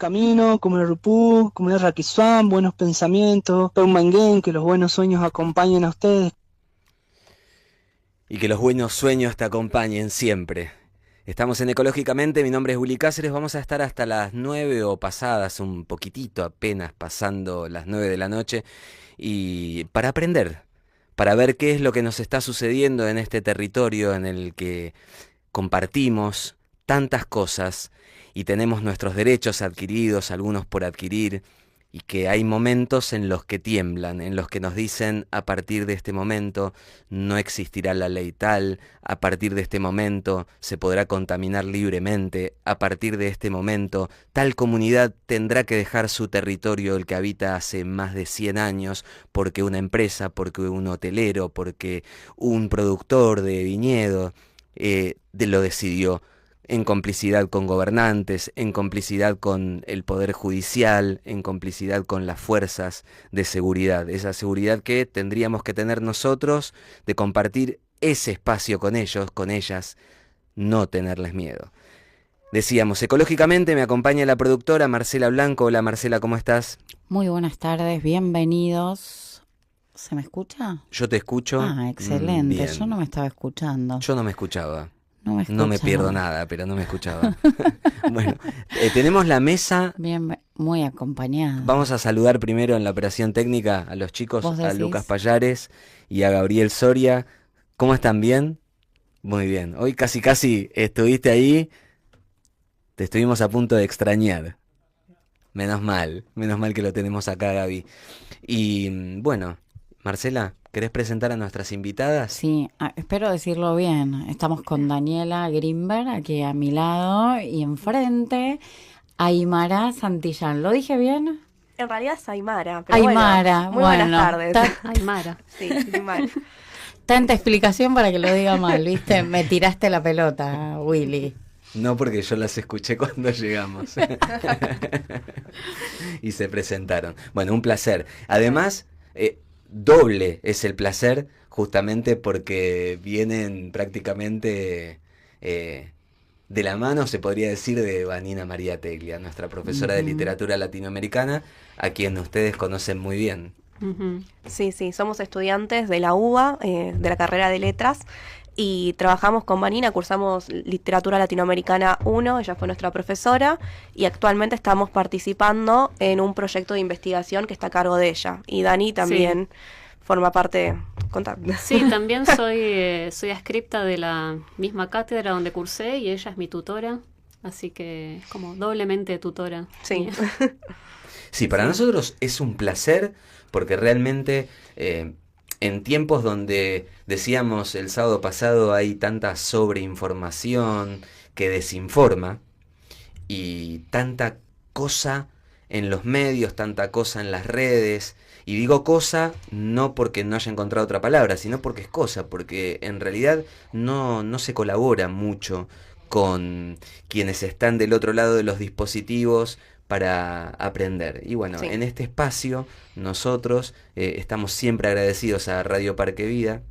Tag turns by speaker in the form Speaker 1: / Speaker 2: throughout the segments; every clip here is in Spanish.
Speaker 1: camino, comunidad Rupú, comunidad Raquiswam, buenos pensamientos, Peumanguén, que los buenos sueños acompañen a ustedes.
Speaker 2: Y que los buenos sueños te acompañen siempre. Estamos en Ecológicamente, mi nombre es Willy Cáceres, vamos a estar hasta las 9 o pasadas, un poquitito apenas pasando las 9 de la noche, y para aprender, para ver qué es lo que nos está sucediendo en este territorio en el que compartimos tantas cosas y tenemos nuestros derechos adquiridos, algunos por adquirir, y que hay momentos en los que tiemblan, en los que nos dicen a partir de este momento no existirá la ley tal, a partir de este momento se podrá contaminar libremente, a partir de este momento tal comunidad tendrá que dejar su territorio, el que habita hace más de 100 años, porque una empresa, porque un hotelero, porque un productor de viñedo lo decidió, en complicidad con gobernantes, en complicidad con el Poder Judicial, en complicidad con las fuerzas de seguridad. Esa seguridad que tendríamos que tener nosotros de compartir ese espacio con ellos, con ellas, no tenerles miedo. Decíamos, Ecológicamente me acompaña la productora Marcela Blanco. Hola Marcela, ¿cómo estás?
Speaker 3: Muy buenas tardes, bienvenidos. ¿Se me escucha?
Speaker 2: Yo te escucho.
Speaker 3: Ah, excelente,
Speaker 2: Bien.
Speaker 3: Yo no me estaba escuchando.
Speaker 2: Yo no me escuchaba.
Speaker 3: No me
Speaker 2: pierdo nada, pero no me escuchaba. Bueno, tenemos la mesa.
Speaker 3: Bien, muy acompañada.
Speaker 2: Vamos a saludar primero en la operación técnica a los chicos, a Lucas Payares y a Gabriel Soria. ¿Cómo están? ¿Bien? Muy bien. Hoy casi estuviste ahí. Te estuvimos a punto de extrañar. Menos mal que lo tenemos acá, Gaby. Y bueno, Marcela, ¿querés presentar a nuestras invitadas?
Speaker 3: Sí, espero decirlo bien. Estamos con Daniela Grimberg aquí a mi lado y enfrente Aymara Santillán. ¿Lo dije bien?
Speaker 4: En realidad es Aymara, pero
Speaker 3: Aymara,
Speaker 4: muy buenas tardes.
Speaker 5: Aymara.
Speaker 4: Sí, Aymara.
Speaker 3: Tanta explicación para que lo diga mal, ¿viste? Me tiraste la pelota, Willy.
Speaker 2: No, porque yo las escuché cuando llegamos. Y se presentaron. Bueno, un placer. Además, doble es el placer, justamente porque vienen prácticamente de la mano, se podría decir, de Vanina María Teglia, nuestra profesora de literatura latinoamericana, a quien ustedes conocen muy bien.
Speaker 4: Sí, somos estudiantes de la UBA, de la carrera de Letras, y trabajamos con Vanina, cursamos Literatura Latinoamericana 1, ella fue nuestra profesora, y actualmente estamos participando en un proyecto de investigación que está a cargo de ella. Y Dani también forma parte.
Speaker 5: Sí, también soy adscripta de la misma cátedra donde cursé y ella es mi tutora, así que como doblemente tutora.
Speaker 4: Sí.
Speaker 2: Sí, para nosotros es un placer porque realmente en tiempos donde, decíamos el sábado pasado, hay tanta sobreinformación que desinforma y tanta cosa en los medios, tanta cosa en las redes, y digo cosa no porque no haya encontrado otra palabra, sino porque es cosa, porque en realidad no se colabora mucho con quienes están del otro lado de los dispositivos para aprender. Y bueno, en este espacio nosotros estamos siempre agradecidos a Radio Parque Vida,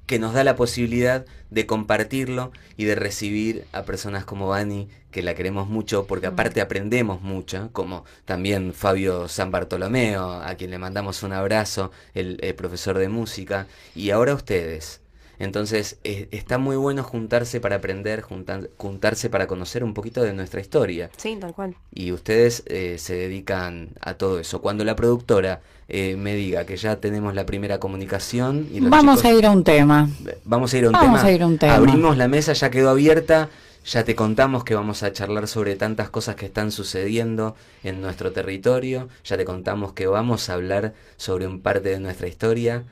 Speaker 2: que nos da la posibilidad de compartirlo y de recibir a personas como Vani, que la queremos mucho, porque aparte aprendemos mucho, como también Fabio San Bartolomeo, a quien le mandamos un abrazo, el profesor de música, y ahora ustedes. Entonces está muy bueno juntarse para aprender, juntarse para conocer un poquito de nuestra historia.
Speaker 4: Sí, tal cual.
Speaker 2: Y ustedes se dedican a todo eso. Cuando la productora me diga que ya tenemos la primera comunicación y los
Speaker 3: Vamos
Speaker 2: chicos,
Speaker 3: a ir a un tema.
Speaker 2: Vamos a ir a un tema. Abrimos la mesa, ya quedó abierta. Ya te contamos que vamos a charlar sobre tantas cosas que están sucediendo en nuestro territorio. Ya te contamos que vamos a hablar sobre un parte de nuestra historia.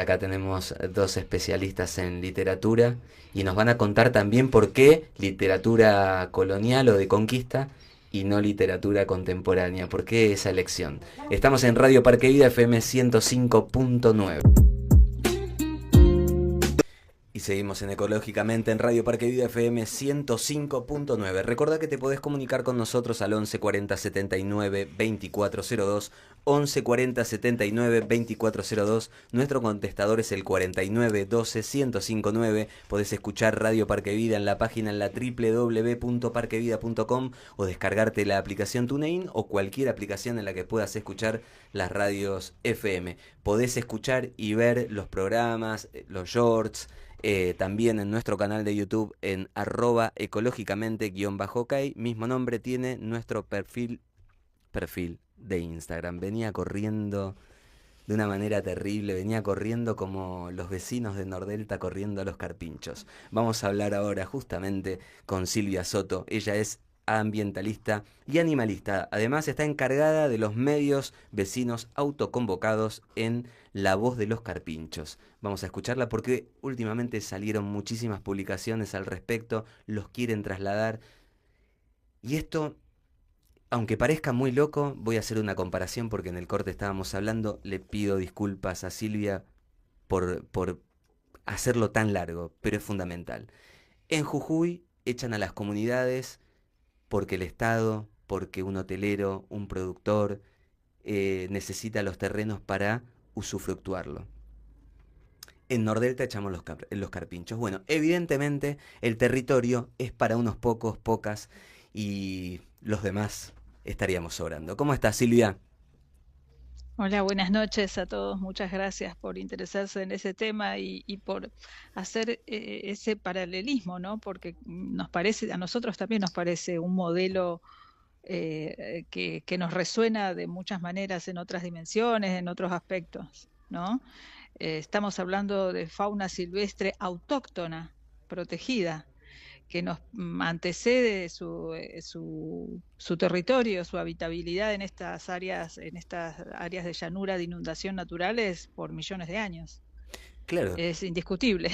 Speaker 2: Acá tenemos dos especialistas en literatura y nos van a contar también por qué literatura colonial o de conquista y no literatura contemporánea. ¿Por qué esa elección? Estamos en Radio Parque Vida FM 105.9. Y seguimos en Ecológicamente en Radio Parque Vida FM 105.9. Recordá que te podés comunicar con nosotros al 11 40 79 2402. 11 40 79 2402. Nuestro contestador es el 49 12 1059. Podés escuchar Radio Parque Vida en la página en la www.parquevida.com o descargarte la aplicación TuneIn o cualquier aplicación en la que puedas escuchar las radios FM. Podés escuchar y ver los programas, los shorts. También en nuestro canal de YouTube en @ecológicamente_ok, mismo nombre tiene nuestro perfil de Instagram. Venía corriendo de una manera terrible, venía corriendo como los vecinos de Nordelta corriendo a los carpinchos. Vamos a hablar ahora justamente con Silvia Soto. Ella es ambientalista y animalista. Además está encargada de los medios vecinos autoconvocados en La Voz de los Carpinchos. Vamos a escucharla porque últimamente salieron muchísimas publicaciones al respecto, los quieren trasladar. Y esto, aunque parezca muy loco, voy a hacer una comparación porque en el corte estábamos hablando. Le pido disculpas a Silvia por hacerlo tan largo, pero es fundamental. En Jujuy echan a las comunidades porque el Estado, porque un hotelero, un productor, necesita los terrenos para usufructuarlo. En Nordelta echamos los carpinchos. Bueno, evidentemente el territorio es para unos pocos, pocas, y los demás estaríamos sobrando. ¿Cómo estás, Silvia?
Speaker 6: Hola, buenas noches a todos. Muchas gracias por interesarse en ese tema y por hacer ese paralelismo, ¿no? Porque nos parece, a nosotros también nos parece un modelo que nos resuena de muchas maneras en otras dimensiones, en otros aspectos, ¿no? Estamos hablando de fauna silvestre autóctona, protegida, que nos antecede su territorio, su habitabilidad en estas áreas de llanura de inundación naturales por millones de años.
Speaker 2: Claro.
Speaker 6: Es indiscutible.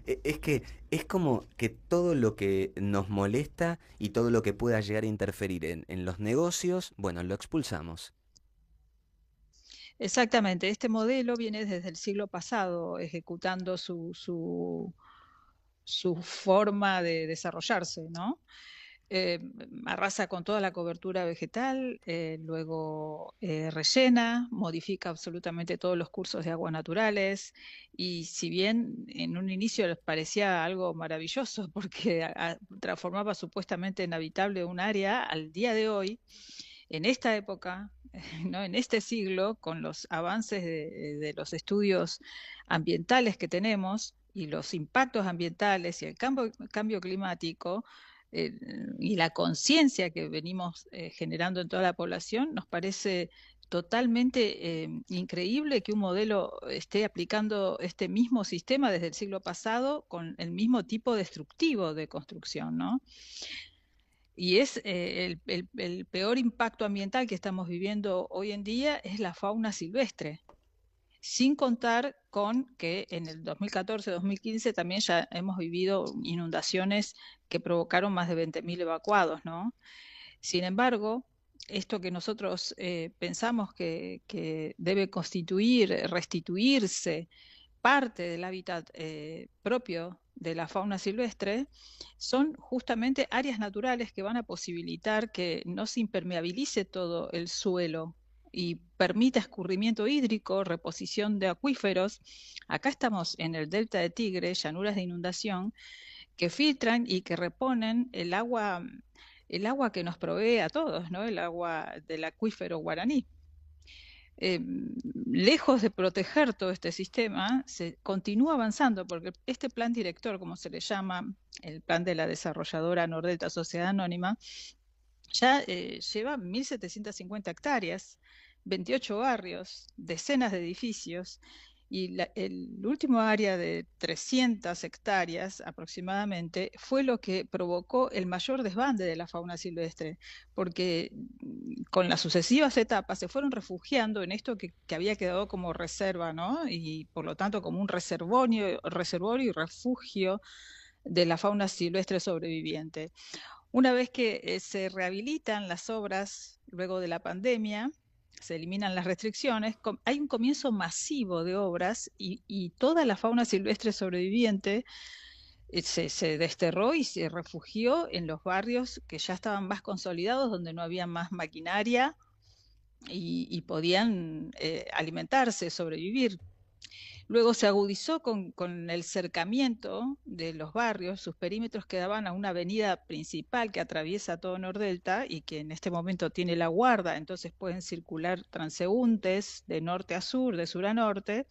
Speaker 2: Es que es como que todo lo que nos molesta y todo lo que pueda llegar a interferir en los negocios, bueno, lo expulsamos.
Speaker 6: Exactamente, este modelo viene desde el siglo pasado ejecutando su forma de desarrollarse, ¿no? Arrasa con toda la cobertura vegetal, luego rellena, modifica absolutamente todos los cursos de aguas naturales y si bien en un inicio les parecía algo maravilloso porque transformaba supuestamente en habitable un área, al día de hoy, en esta época, ¿no? En este siglo, con los avances de los estudios ambientales que tenemos y los impactos ambientales y el cambio climático, y la conciencia que venimos generando en toda la población, nos parece totalmente increíble que un modelo esté aplicando este mismo sistema desde el siglo pasado con el mismo tipo destructivo de construcción, ¿no? Y es el peor impacto ambiental que estamos viviendo hoy en día es la fauna silvestre, sin contar con que en el 2014-2015 también ya hemos vivido inundaciones que provocaron más de 20.000 evacuados, ¿no? Sin embargo, esto que nosotros pensamos que debe restituirse parte del hábitat propio de la fauna silvestre, son justamente áreas naturales que van a posibilitar que no se impermeabilice todo el suelo y permita escurrimiento hídrico, reposición de acuíferos. Acá estamos en el delta de Tigre, llanuras de inundación, que filtran y que reponen el agua que nos provee a todos, ¿no? El agua del acuífero guaraní. Lejos de proteger todo este sistema, se continúa avanzando porque este plan director, como se le llama, el plan de la desarrolladora Nordelta Sociedad Anónima, ya lleva 1.750 hectáreas, 28 barrios, decenas de edificios, y el último área de 300 hectáreas aproximadamente fue lo que provocó el mayor desbande de la fauna silvestre, porque con las sucesivas etapas se fueron refugiando en esto que había quedado como reserva, ¿no? Y por lo tanto como un reservorio y refugio de la fauna silvestre sobreviviente. Una vez que se rehabilitan las obras luego de la pandemia, se eliminan las restricciones, hay un comienzo masivo de obras y toda la fauna silvestre sobreviviente se desterró y se refugió en los barrios que ya estaban más consolidados, donde no había más maquinaria y podían alimentarse, sobrevivir. Luego se agudizó con el cercamiento de los barrios, sus perímetros quedaban a una avenida principal que atraviesa todo Nordelta y que en este momento tiene la guarda, entonces pueden circular transeúntes de norte a sur, de sur a norte,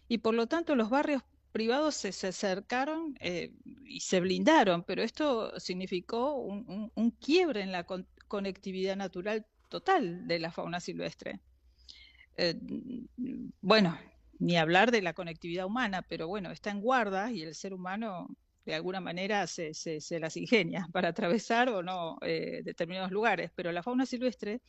Speaker 6: y por lo tanto los barrios privados se acercaron y se blindaron, pero esto significó un quiebre en la conectividad natural total de la fauna silvestre. Bueno, ni hablar de la conectividad humana, pero bueno, está en guarda y el ser humano de alguna manera se las ingenia para atravesar o no determinados lugares, pero la fauna silvestre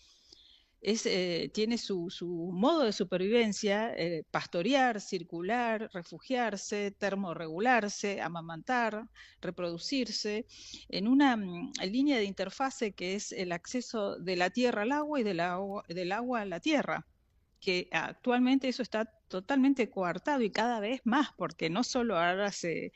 Speaker 6: tiene su modo de supervivencia, pastorear, circular, refugiarse, termorregularse, amamantar, reproducirse, en una línea de interfase que es el acceso de la tierra al agua y del agua a la tierra, que actualmente eso está totalmente coartado y cada vez más, porque no solo ahora se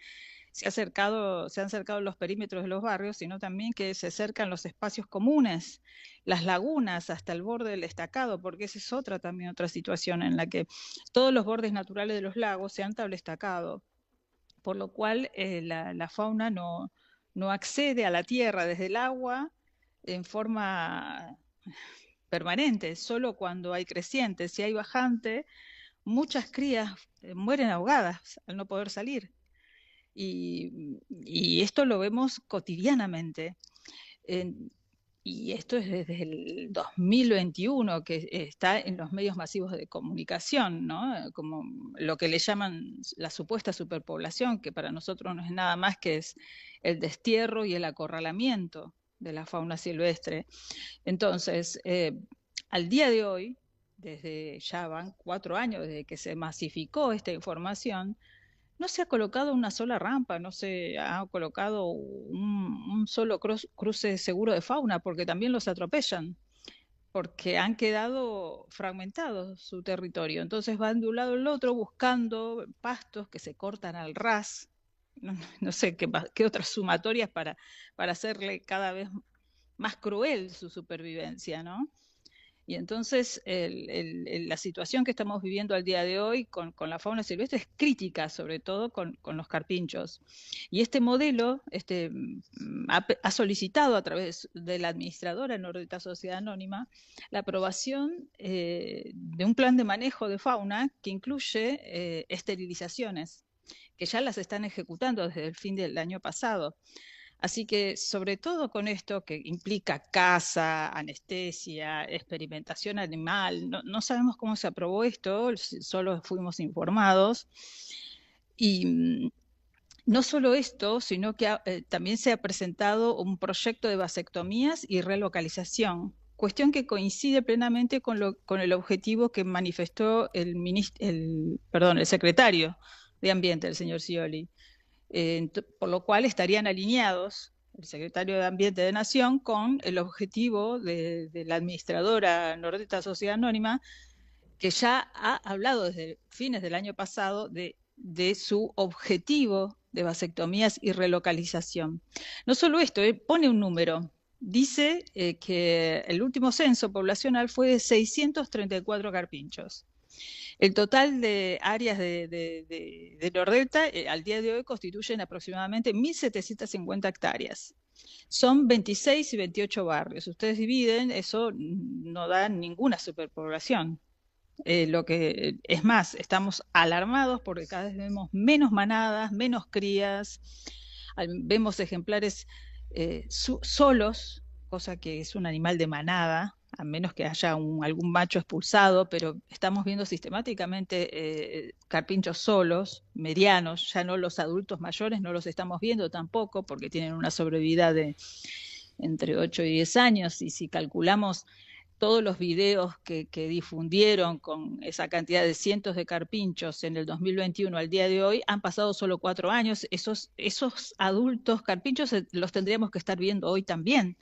Speaker 6: han acercado los perímetros de los barrios, sino también que se acercan los espacios comunes, las lagunas hasta el borde del estacado, porque esa es otra situación en la que todos los bordes naturales de los lagos se han tablestacado, por lo cual la fauna no accede a la tierra desde el agua en forma permanente, solo cuando hay creciente. Si hay bajante, muchas crías mueren ahogadas al no poder salir. Y esto lo vemos cotidianamente. Y esto es desde el 2021 que está en los medios masivos de comunicación, ¿no? Como lo que le llaman la supuesta superpoblación, que para nosotros no es nada más que es el destierro y el acorralamiento de la fauna silvestre. Entonces, al día de hoy, desde ya van 4 años desde que se masificó esta información, no se ha colocado una sola rampa, no se ha colocado un solo cruce seguro de fauna, porque también los atropellan, porque han quedado fragmentados su territorio. Entonces van de un lado al otro buscando pastos que se cortan al ras, no sé qué otras sumatorias para hacerle cada vez más cruel su supervivencia, ¿no? Y entonces la situación que estamos viviendo al día de hoy con la fauna silvestre es crítica, sobre todo con los carpinchos. Y este modelo ha solicitado a través de la administradora Nordelta Sociedad Anónima la aprobación de un plan de manejo de fauna que incluye esterilizaciones, que ya las están ejecutando desde el fin del año pasado. Así que, sobre todo con esto que implica caza, anestesia, experimentación animal, no sabemos cómo se aprobó esto, solo fuimos informados. Y no solo esto, sino que también se ha presentado un proyecto de vasectomías y relocalización, cuestión que coincide plenamente con el objetivo que manifestó el secretario de Ambiente, el señor Scioli. Por lo cual estarían alineados el secretario de Ambiente de Nación con el objetivo de la administradora Nordelta Sociedad Anónima, que ya ha hablado desde fines del año pasado de su objetivo de vasectomías y relocalización. No solo esto, pone un número. Dice que el último censo poblacional fue de 634 carpinchos. El total de áreas de Nordelta al día de hoy constituyen aproximadamente 1.750 hectáreas. Son 26 y 28 barrios. Ustedes dividen, eso no da ninguna superpoblación. Lo que es más, estamos alarmados porque cada vez vemos menos manadas, menos crías, vemos ejemplares solos, cosa que es un animal de manada, a menos que haya algún macho expulsado, pero estamos viendo sistemáticamente carpinchos solos, medianos, ya no los adultos mayores, no los estamos viendo tampoco, porque tienen una sobrevida de entre 8 y 10 años, y si calculamos todos los videos que difundieron con esa cantidad de cientos de carpinchos en el 2021 al día de hoy, han pasado solo 4 años, esos adultos carpinchos los tendríamos que estar viendo hoy también,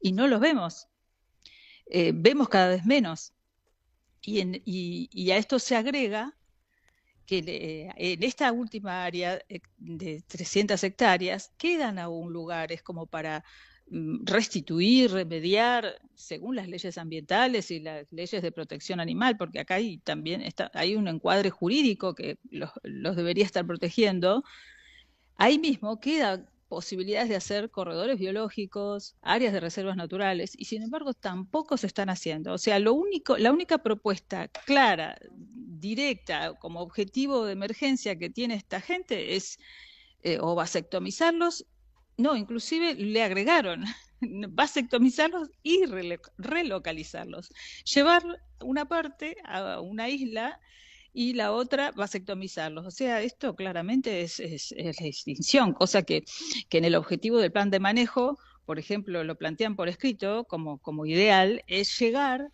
Speaker 6: y no los vemos. Vemos cada vez menos. y a esto se agrega que en esta última área de 300 hectáreas quedan aún lugares como para restituir, remediar, según las leyes ambientales y las leyes de protección animal, porque acá también hay un encuadre jurídico que los debería estar protegiendo. Ahí mismo quedan posibilidades de hacer corredores biológicos, áreas de reservas naturales, y sin embargo tampoco se están haciendo. O sea, la única propuesta clara, directa, como objetivo de emergencia que tiene esta gente es o vasectomizarlos, no, inclusive le agregaron vasectomizarlos y relocalizarlos. Llevar una parte a una isla y la otra vasectomizarlos. O sea, esto claramente es la extinción, cosa que en el objetivo del plan de manejo, por ejemplo, lo plantean por escrito como ideal, es llegar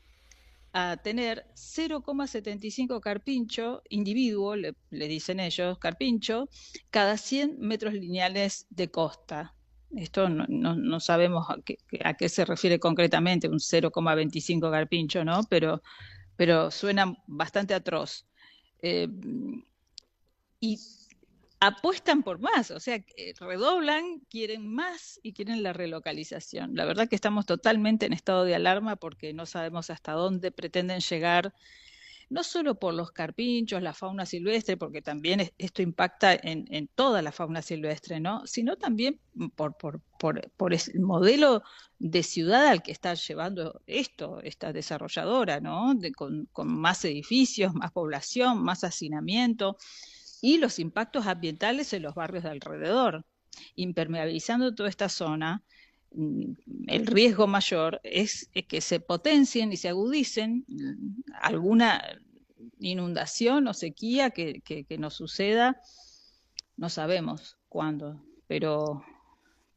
Speaker 6: a tener 0,75 carpincho individuo, le dicen ellos, carpincho, cada 100 metros lineales de costa. Esto no sabemos a qué se refiere concretamente, un 0,25 carpincho, ¿no? Pero suena bastante atroz. Y apuestan por más, o sea, redoblan, quieren más y quieren la relocalización. La verdad que estamos totalmente en estado de alarma porque no sabemos hasta dónde pretenden llegar, no solo por los carpinchos, la fauna silvestre, porque también esto impacta en toda la fauna silvestre, ¿no? Sino también por el modelo de ciudad al que está llevando esta desarrolladora, ¿no? Con más edificios, más población, más hacinamiento, y los impactos ambientales en los barrios de alrededor. Impermeabilizando toda esta zona, el riesgo mayor es que se potencien y se agudicen alguna inundación o sequía que nos suceda, no sabemos cuándo, pero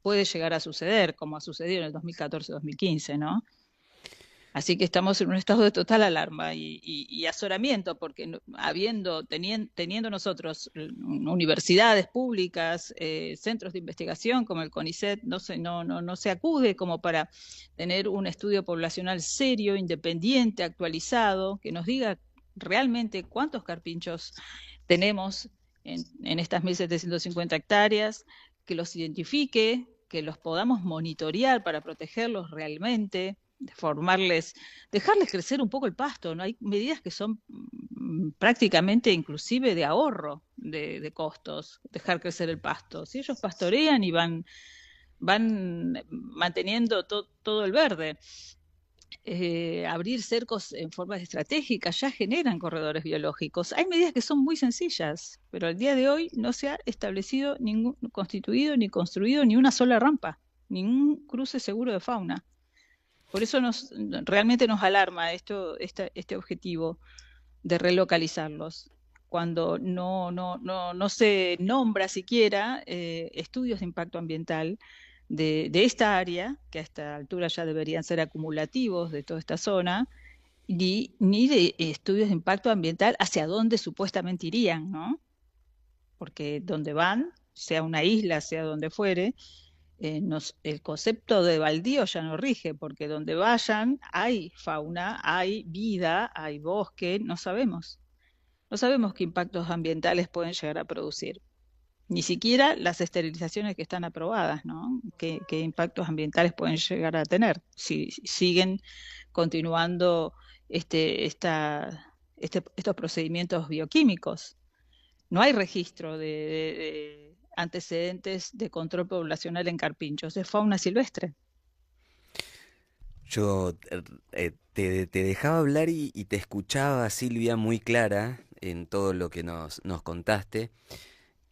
Speaker 6: puede llegar a suceder, como ha sucedido en el 2014-2015, ¿no? Así que estamos en un estado de total alarma y azoramiento, porque teniendo nosotros universidades públicas, centros de investigación como el CONICET, no se acude como para tener un estudio poblacional serio, independiente, actualizado, que nos diga realmente cuántos carpinchos tenemos en estas 1.750 hectáreas, que los identifique, que los podamos monitorear para protegerlos realmente, dejarles crecer un poco el pasto, ¿no? Hay medidas que son prácticamente inclusive de ahorro de costos, dejar crecer el pasto. Si ellos pastorean y van manteniendo todo el verde, abrir cercos en forma estratégica ya generan corredores biológicos. Hay medidas que son muy sencillas, pero al día de hoy no se ha establecido constituido ni construido ni una sola rampa, ningún cruce seguro de fauna. Por eso realmente nos alarma este objetivo de relocalizarlos, cuando no se nombra siquiera estudios de impacto ambiental de esta área, que a esta altura ya deberían ser acumulativos de toda esta zona, ni de estudios de impacto ambiental hacia dónde supuestamente irían, ¿no? Porque donde van, sea una isla, sea donde fuere, el concepto de baldío ya no rige, porque donde vayan hay fauna, hay vida, hay bosque, no sabemos qué impactos ambientales pueden llegar a producir, ni siquiera las esterilizaciones que están aprobadas, ¿no? ¿Qué impactos ambientales pueden llegar a tener si siguen continuando estos procedimientos bioquímicos? No hay registro de antecedentes de control poblacional en carpinchos, es fauna silvestre.
Speaker 2: Yo te dejaba hablar y te escuchaba, Silvia, muy clara en todo lo que nos contaste,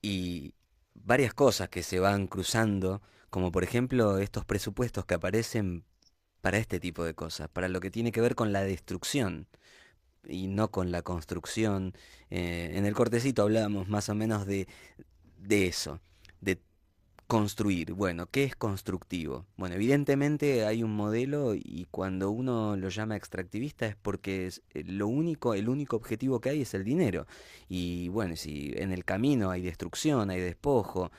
Speaker 2: y varias cosas que se van cruzando, como por ejemplo estos presupuestos que aparecen para este tipo de cosas, para lo que tiene que ver con la destrucción y no con la construcción. En el cortecito hablábamos más o menos de eso, de construir. Bueno, ¿qué es constructivo? Bueno, evidentemente hay un modelo, y cuando uno lo llama extractivista es porque el único objetivo que hay es el dinero. Y bueno, si en el camino hay destrucción, hay despojo,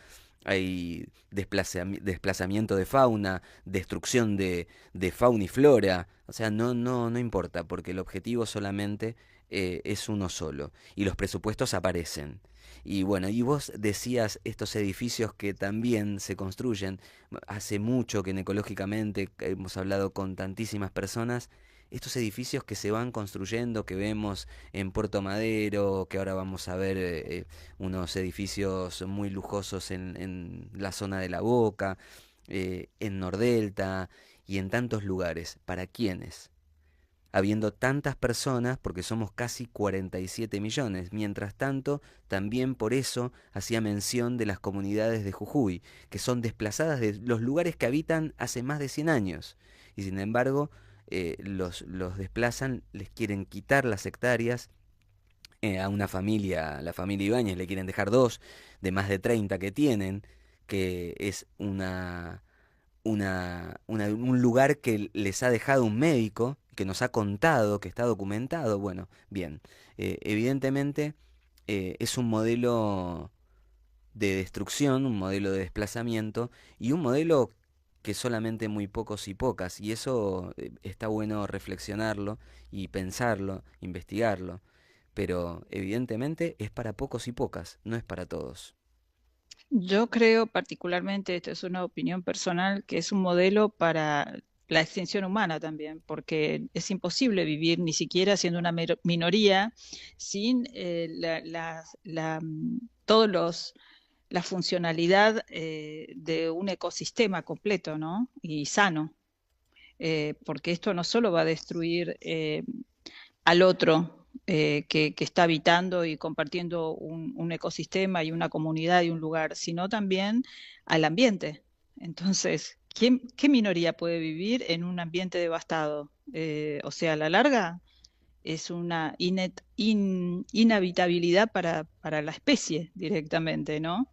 Speaker 2: hay desplazamiento de fauna, destrucción de fauna y flora. O sea, no importa, porque el objetivo solamente es uno solo. Y los presupuestos aparecen. Y bueno, y vos decías estos edificios que también se construyen. Hace mucho que en Ecológicamente hemos hablado con tantísimas personas. Estos edificios que se van construyendo, que vemos en Puerto Madero, que ahora vamos a ver unos edificios muy lujosos en la zona de La Boca, en Nordelta y en tantos lugares. ¿Para quiénes? Habiendo tantas personas, porque somos casi 47 millones. Mientras tanto, también por eso hacía mención de las comunidades de Jujuy, que son desplazadas de los lugares que habitan hace más de 100 años. Y sin embargo, los desplazan, les quieren quitar las hectáreas. A una familia, la familia Ibáñez, le quieren dejar 2 de más de 30 que tienen, que es un lugar que les ha dejado un médico, que nos ha contado, que está documentado. Bueno, bien, evidentemente es un modelo de destrucción, un modelo de desplazamiento y un modelo que solamente muy pocos y pocas, y eso está bueno reflexionarlo y pensarlo, investigarlo, pero evidentemente es para pocos y pocas, no es para todos.
Speaker 6: Yo creo particularmente, esto es una opinión personal, que es un modelo para la extinción humana también, porque es imposible vivir ni siquiera siendo una minoría sin todos la funcionalidad de un ecosistema completo, ¿no? Y sano, porque esto no solo va a destruir al otro que está habitando y compartiendo un ecosistema y una comunidad y un lugar, sino también al ambiente. Entonces, ¿qué minoría puede vivir en un ambiente devastado? O sea, a la larga es una inhabitabilidad para la especie directamente, ¿no?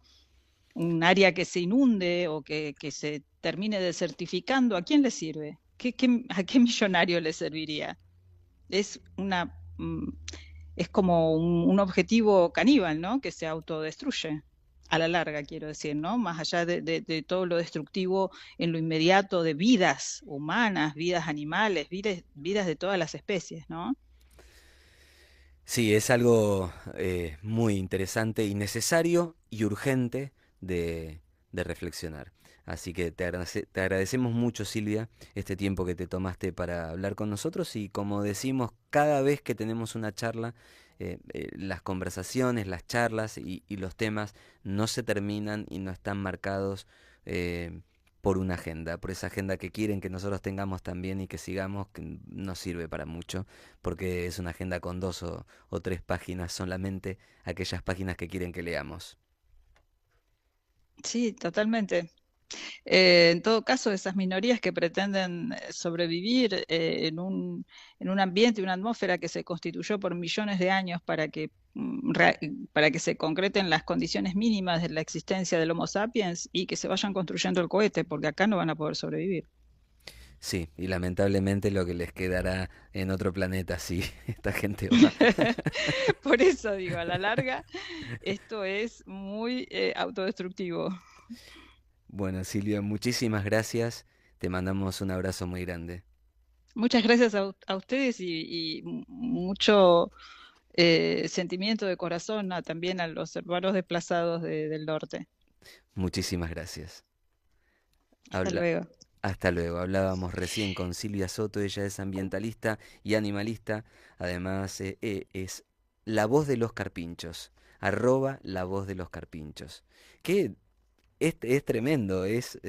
Speaker 6: Un área que se inunde o que se termine desertificando, ¿a quién le sirve? ¿A qué millonario le serviría? Es es como un objetivo caníbal, ¿no? Que se autodestruye a la larga, quiero decir, ¿no? Más allá de todo lo destructivo en lo inmediato de vidas humanas, vidas animales, vidas de todas las especies, ¿no?
Speaker 2: Sí, es algo muy interesante y necesario y urgente de reflexionar. Así que te agradecemos mucho, Silvia, este tiempo que te tomaste para hablar con nosotros y como decimos, cada vez que tenemos una charla, las conversaciones, las charlas y los temas no se terminan y no están marcados por una agenda, por esa agenda que quieren que nosotros tengamos también y que sigamos, que no sirve para mucho, porque es una agenda con 2 o 3 páginas, solamente aquellas páginas que quieren que leamos.
Speaker 6: Sí, totalmente. En todo caso, esas minorías que pretenden sobrevivir en un ambiente, una atmósfera que se constituyó por millones de años para que se concreten las condiciones mínimas de la existencia del Homo sapiens y que se vayan construyendo el cohete, porque acá no van a poder sobrevivir.
Speaker 2: Sí, y lamentablemente lo que les quedará en otro planeta si esta gente va.
Speaker 6: Por eso digo, a la larga, esto es muy autodestructivo.
Speaker 2: Bueno, Silvia, muchísimas gracias. Te mandamos un abrazo muy grande.
Speaker 6: Muchas gracias a ustedes y mucho sentimiento de corazón también a los hermanos desplazados del norte.
Speaker 2: Muchísimas gracias.
Speaker 6: Hasta
Speaker 2: Habla-
Speaker 6: luego.
Speaker 2: Hasta luego. Hablábamos recién con Silvia Soto, ella es ambientalista y animalista. Además, es la voz de los carpinchos. @la voz de los carpinchos. Que es tremendo, es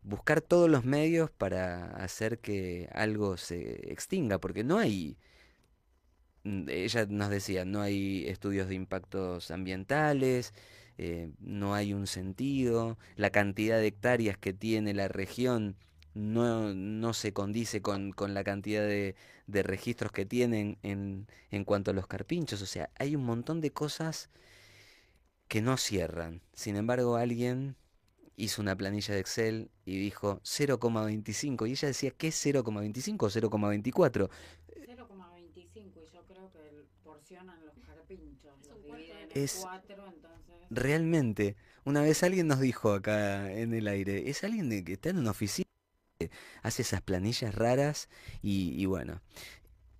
Speaker 2: buscar todos los medios para hacer que algo se extinga, porque no hay, ella nos decía, no hay estudios de impactos ambientales, no hay un sentido, la cantidad de hectáreas que tiene la región no se condice con la cantidad de registros que tienen en cuanto a los carpinchos, o sea, hay un montón de cosas que no cierran. Sin embargo, alguien hizo una planilla de Excel y dijo 0,25 y ella decía, ¿qué es 0,25 o 0,24?
Speaker 3: 0,25 y yo creo que porcionan los carpinchos
Speaker 2: Es realmente, una vez alguien nos dijo acá en el aire, es alguien que está en una oficina, hace esas planillas raras y bueno,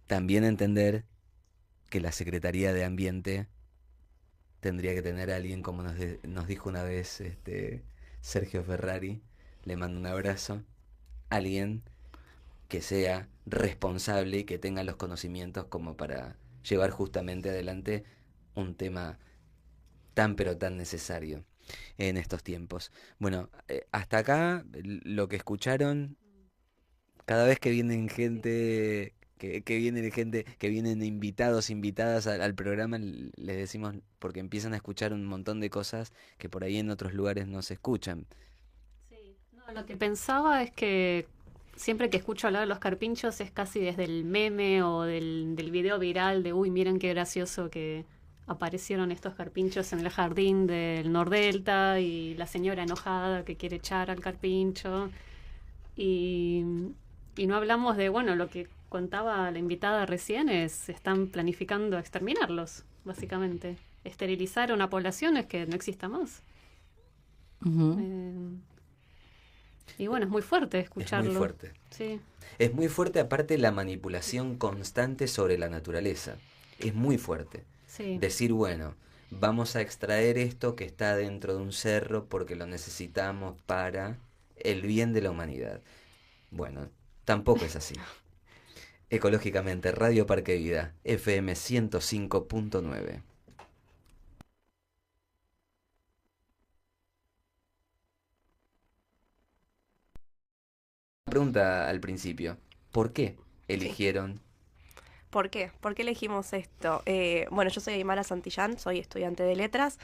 Speaker 2: también entender que la Secretaría de Ambiente tendría que tener a alguien como nos dijo una vez Sergio Ferrari, le mando un abrazo, alguien que sea responsable y que tenga los conocimientos como para llevar justamente adelante un tema tan pero tan necesario en estos tiempos. Bueno, hasta acá lo que escucharon, cada vez que vienen gente, que vienen invitados, invitadas al programa, les decimos porque empiezan a escuchar un montón de cosas que por ahí en otros lugares no se escuchan.
Speaker 5: Sí, no, lo que pensaba es que siempre que escucho hablar de los carpinchos es casi desde el meme o del video viral de uy, miren qué gracioso que aparecieron estos carpinchos en el jardín del Nordelta y la señora enojada que quiere echar al carpincho. Y, y no hablamos de, bueno, lo que contaba la invitada recién es, están planificando exterminarlos, básicamente. Esterilizar una población es que no exista más.
Speaker 3: Ujú.
Speaker 5: Y bueno, es muy fuerte escucharlo.
Speaker 2: Es muy fuerte.
Speaker 5: Sí.
Speaker 2: Es muy fuerte aparte la manipulación constante sobre la naturaleza. Es muy fuerte.
Speaker 5: Sí.
Speaker 2: Decir, bueno, vamos a extraer esto que está dentro de un cerro porque lo necesitamos para el bien de la humanidad. Bueno, tampoco es así. Ecológicamente, Radio Parque Vida, FM 105.9. Pregunta al principio, ¿por qué eligieron?
Speaker 4: ¿Por qué? ¿Por qué elegimos esto? Bueno, yo soy Aymara Santillán, soy estudiante de letras.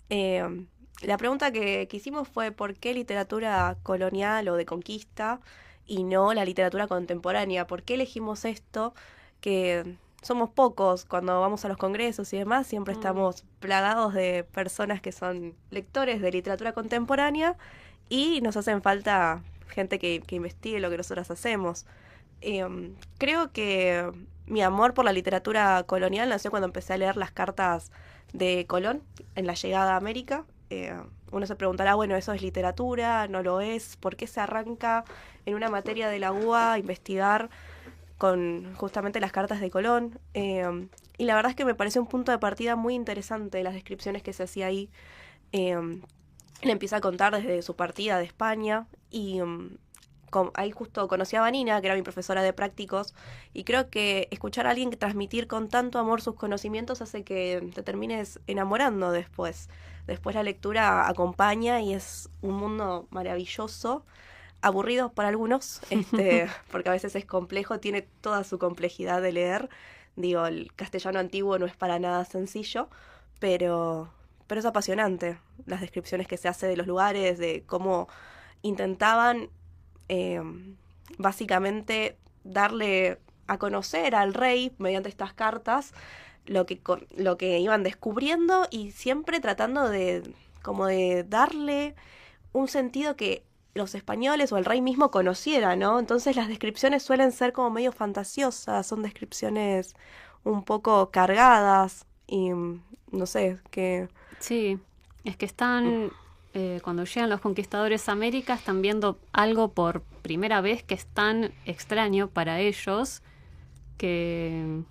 Speaker 4: La pregunta que hicimos fue ¿por qué literatura colonial o de conquista y no la literatura contemporánea? ¿Por qué elegimos esto? Que somos pocos cuando vamos a los congresos y demás, siempre estamos plagados de personas que son lectores de literatura contemporánea y nos hacen falta gente que investigue lo que nosotras hacemos. Creo que mi amor por la literatura colonial nació cuando empecé a leer las cartas de Colón en la llegada a América. Uno se preguntará, bueno, ¿eso es literatura? ¿No lo es? ¿Por qué se arranca en una materia de la UBA a investigar con justamente las cartas de Colón? Y la verdad es que me pareció un punto de partida muy interesante las descripciones que se hacía ahí. Él empieza a contar desde su partida de España y ahí justo conocí a Vanina, que era mi profesora de prácticos, y creo que escuchar a alguien que transmitir con tanto amor sus conocimientos hace que te termines enamorando después. Después la lectura acompaña y es un mundo maravilloso, aburrido para algunos, porque a veces es complejo, tiene toda su complejidad de leer. Digo, el castellano antiguo no es para nada sencillo, pero es apasionante las descripciones que se hace de los lugares, de cómo intentaban básicamente darle a conocer al rey mediante estas cartas lo que iban descubriendo y siempre tratando de como de darle un sentido que los españoles o el rey mismo conociera, ¿no? Entonces las descripciones suelen ser como medio fantasiosas, son descripciones un poco cargadas y no sé, que...
Speaker 5: Sí, es que están, cuando llegan los conquistadores a América, están viendo algo por primera vez que es tan extraño para ellos que,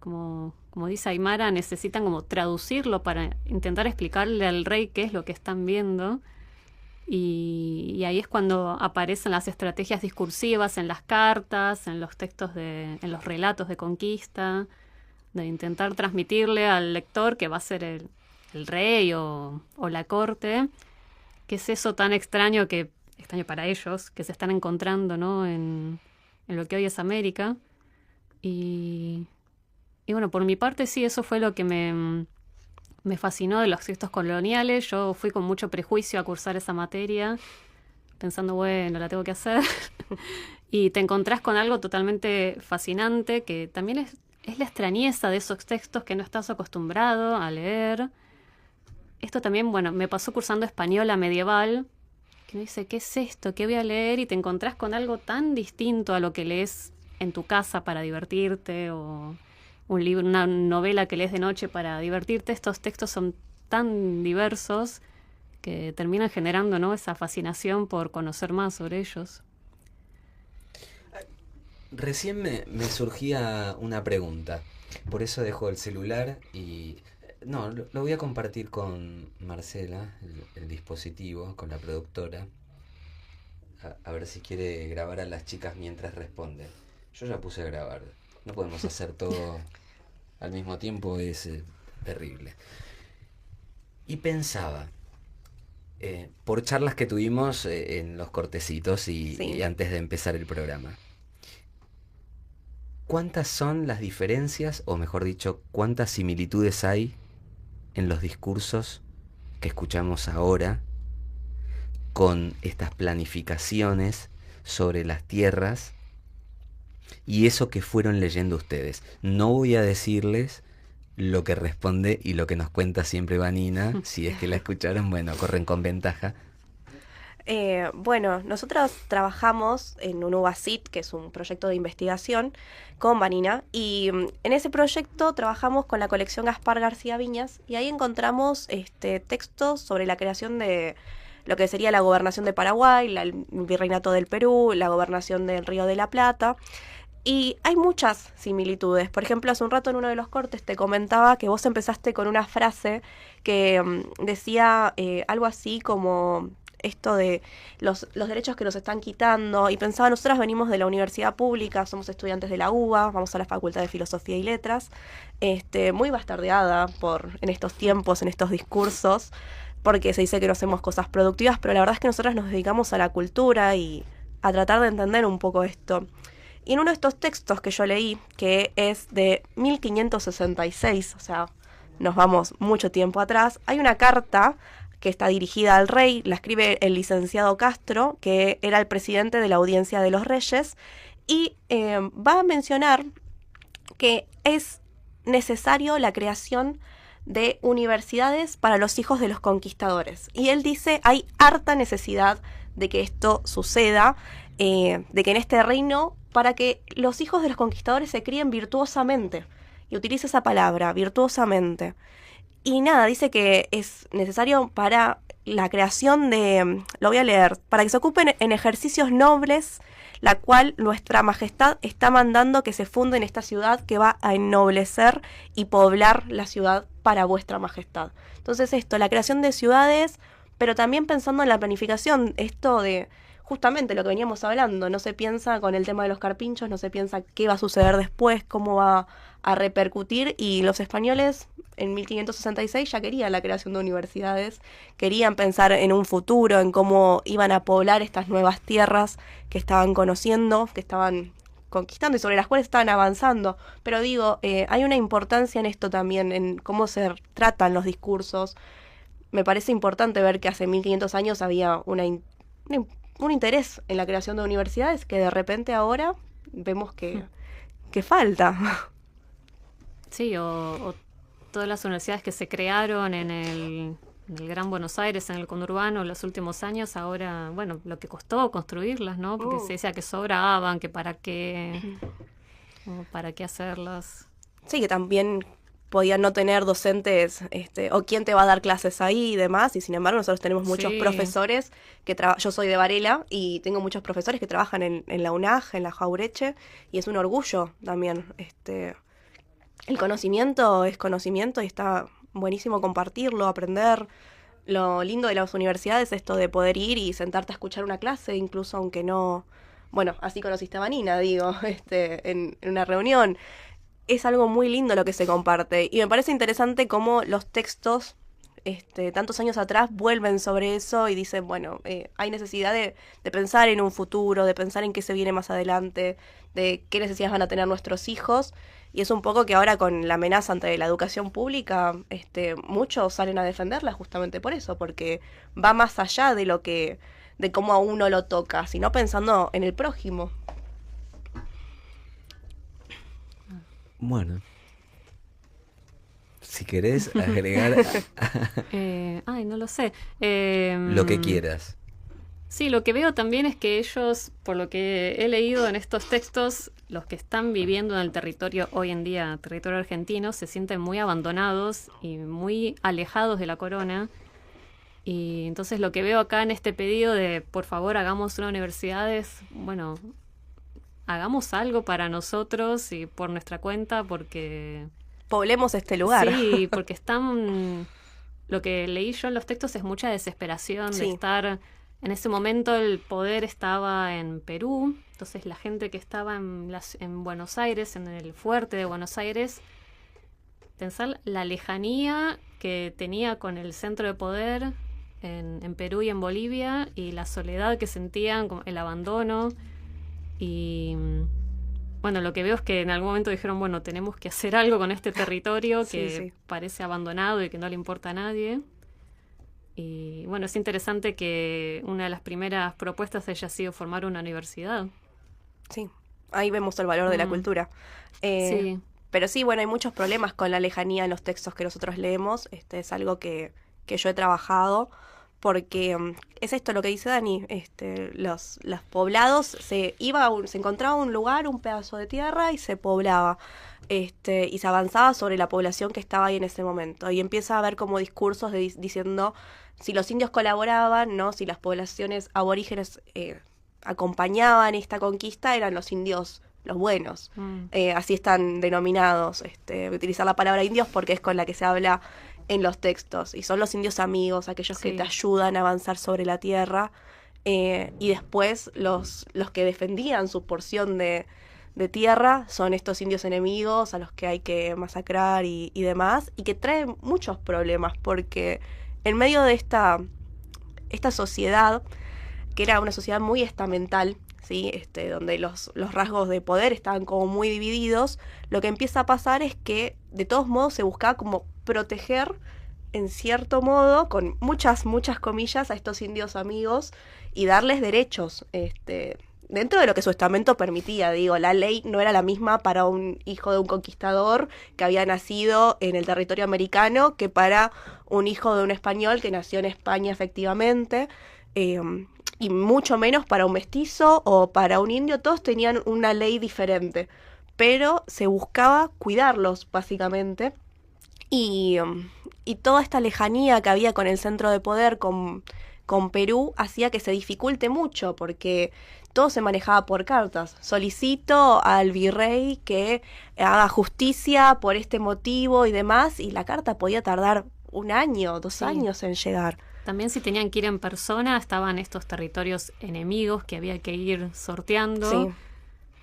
Speaker 5: como dice Aymara, necesitan como traducirlo para intentar explicarle al rey qué es lo que están viendo. Y ahí es cuando aparecen las estrategias discursivas en las cartas, en los textos, en los relatos de conquista, de intentar transmitirle al lector que va a ser el rey o la corte, que es eso tan extraño para ellos, que se están encontrando, ¿no? en lo que hoy es América. Y bueno, por mi parte sí, eso fue lo que me fascinó de los textos coloniales. Yo fui con mucho prejuicio a cursar esa materia, pensando, bueno, la tengo que hacer. Y te encontrás con algo totalmente fascinante, que también es la extrañeza de esos textos que no estás acostumbrado a leer. Esto también, bueno, me pasó cursando española medieval, que uno dice, ¿qué es esto? ¿Qué voy a leer? Y te encontrás con algo tan distinto a lo que lees en tu casa para divertirte o un libro, una novela que lees de noche para divertirte, estos textos son tan diversos que terminan generando, ¿no?, esa fascinación por conocer más sobre ellos.
Speaker 2: Recién me surgía una pregunta, por eso dejo el celular y... No, lo voy a compartir con Marcela, el dispositivo, con la productora. A ver si quiere grabar a las chicas mientras responden. Yo ya puse a grabar. No podemos hacer todo al mismo tiempo, es terrible. Y pensaba, por charlas que tuvimos en los cortecitos y antes de empezar el programa, ¿cuántas son las diferencias, o mejor dicho, cuántas similitudes hay en los discursos que escuchamos ahora con estas planificaciones sobre las tierras y eso que fueron leyendo ustedes? No voy a decirles lo que responde y lo que nos cuenta siempre Vanina, si es que la escucharon, bueno, corren con ventaja.
Speaker 4: Bueno, nosotros trabajamos en un UBASIT, que es un proyecto de investigación, con Vanina, y en ese proyecto trabajamos con la colección Gaspar García Viñas, y ahí encontramos textos sobre la creación de lo que sería la gobernación de Paraguay, el virreinato del Perú, la gobernación del Río de la Plata, y hay muchas similitudes. Por ejemplo, hace un rato en uno de los cortes te comentaba que vos empezaste con una frase que decía algo así como... esto de los derechos que nos están quitando, y pensaba, nosotras venimos de la universidad pública, somos estudiantes de la UBA, vamos a la Facultad de Filosofía y Letras, muy bastardeada en estos tiempos, en estos discursos, porque se dice que no hacemos cosas productivas, pero la verdad es que nosotras nos dedicamos a la cultura y a tratar de entender un poco esto. Y en uno de estos textos que yo leí, que es de 1566, o sea, nos vamos mucho tiempo atrás, hay una carta que está dirigida al rey, la escribe el licenciado Castro, que era el presidente de la Audiencia de los Reyes, y va a mencionar que es necesario la creación de universidades para los hijos de los conquistadores. Y él dice, hay harta necesidad de que esto suceda, de que en este reino, para que los hijos de los conquistadores se críen virtuosamente. Y utiliza esa palabra, virtuosamente. Y nada, dice que es necesario para la creación de, lo voy a leer, para que se ocupen en ejercicios nobles, la cual nuestra majestad está mandando que se funde en esta ciudad, que va a ennoblecer y poblar la ciudad para vuestra majestad. Entonces esto, la creación de ciudades, pero también pensando en la planificación, esto de justamente lo que veníamos hablando, no se piensa con el tema de los carpinchos, no se piensa qué va a suceder después, cómo va a repercutir, y los españoles en 1566 ya querían la creación de universidades, querían pensar en un futuro, en cómo iban a poblar estas nuevas tierras que estaban conociendo, que estaban conquistando y sobre las cuales estaban avanzando. Pero digo, hay una importancia en esto también, en cómo se tratan los discursos. Me parece importante ver que hace 1500 años había un interés en la creación de universidades que de repente ahora vemos que falta.
Speaker 5: Sí, o todas las universidades que se crearon en el Gran Buenos Aires, en el conurbano, en los últimos años, ahora, bueno, lo que costó construirlas, ¿no? Porque se decía que sobraban, que para qué hacerlas.
Speaker 4: Sí, que también podían no tener docentes, o quién te va a dar clases ahí y demás, y sin embargo nosotros tenemos muchos profesores que yo soy de Varela y tengo muchos profesores que trabajan en la UNAJ, en la Jaureche, y es un orgullo también, el conocimiento es conocimiento y está buenísimo compartirlo, aprender. Lo lindo de las universidades es esto de poder ir y sentarte a escuchar una clase, incluso aunque no... Bueno, así conociste a Vanina, digo, en una reunión. Es algo muy lindo lo que se comparte. Y me parece interesante cómo los textos, tantos años atrás, vuelven sobre eso y dicen, bueno, hay necesidad de pensar en un futuro, de pensar en qué se viene más adelante, de qué necesidades van a tener nuestros hijos. Y es un poco que ahora con la amenaza ante la educación pública, muchos salen a defenderla justamente por eso, porque va más allá de de cómo a uno lo toca, sino pensando en el prójimo.
Speaker 2: Bueno, si querés agregar
Speaker 5: no lo sé.
Speaker 2: lo que quieras.
Speaker 5: Sí, lo que veo también es que ellos, por lo que he leído en estos textos, los que están viviendo en el territorio hoy en día, territorio argentino, se sienten muy abandonados y muy alejados de la corona. Y entonces lo que veo acá en este pedido de, por favor, hagamos una universidad es, bueno, hagamos algo para nosotros y por nuestra cuenta, porque...
Speaker 4: Poblemos este lugar.
Speaker 5: Sí, porque están... Lo que leí yo en los textos es mucha desesperación de estar... En ese momento el poder estaba en Perú, entonces la gente que estaba en Buenos Aires, en el fuerte de Buenos Aires, pensar la lejanía que tenía con el centro de poder en Perú y en Bolivia, y la soledad que sentían, el abandono. Y bueno, lo que veo es que en algún momento dijeron, bueno, tenemos que hacer algo con este territorio que parece abandonado y que no le importa a nadie. Y bueno, es interesante que una de las primeras propuestas haya sido formar una universidad.
Speaker 4: Sí, ahí vemos el valor de la cultura.
Speaker 5: Sí.
Speaker 4: Pero sí, bueno, hay muchos problemas con la lejanía en los textos que nosotros leemos. Es algo que yo he trabajado, porque es esto lo que dice Dani. Los poblados, se encontraba un lugar, un pedazo de tierra, y se poblaba. Y se avanzaba sobre la población que estaba ahí en ese momento. Y empieza a haber como discursos diciendo si los indios colaboraban, ¿no? Si las poblaciones aborígenes acompañaban esta conquista, eran los indios los buenos. Así están denominados. Utilizar la palabra indios porque es con la que se habla en los textos. Y son los indios amigos, aquellos que te ayudan a avanzar sobre la tierra. Y después los que defendían su porción de tierra son estos indios enemigos a los que hay que masacrar y demás, y que traen muchos problemas, porque en medio de esta sociedad, que era una sociedad muy estamental, ¿sí? Donde los rasgos de poder estaban como muy divididos, lo que empieza a pasar es que de todos modos se buscaba como proteger, en cierto modo, con muchas comillas, a estos indios amigos y darles derechos, dentro de lo que su estamento permitía. Digo, la ley no era la misma para un hijo de un conquistador que había nacido en el territorio americano que para un hijo de un español que nació en España efectivamente, y mucho menos para un mestizo o para un indio. Todos tenían una ley diferente, pero se buscaba cuidarlos básicamente, y toda esta lejanía que había con el centro de poder, con Perú, hacía que se dificulte mucho, porque todo se manejaba por cartas. Solicito al virrey que haga justicia por este motivo y demás, y la carta podía tardar 1 año, 2 años en llegar.
Speaker 5: También si tenían que ir en persona, estaban estos territorios enemigos que había que ir sorteando.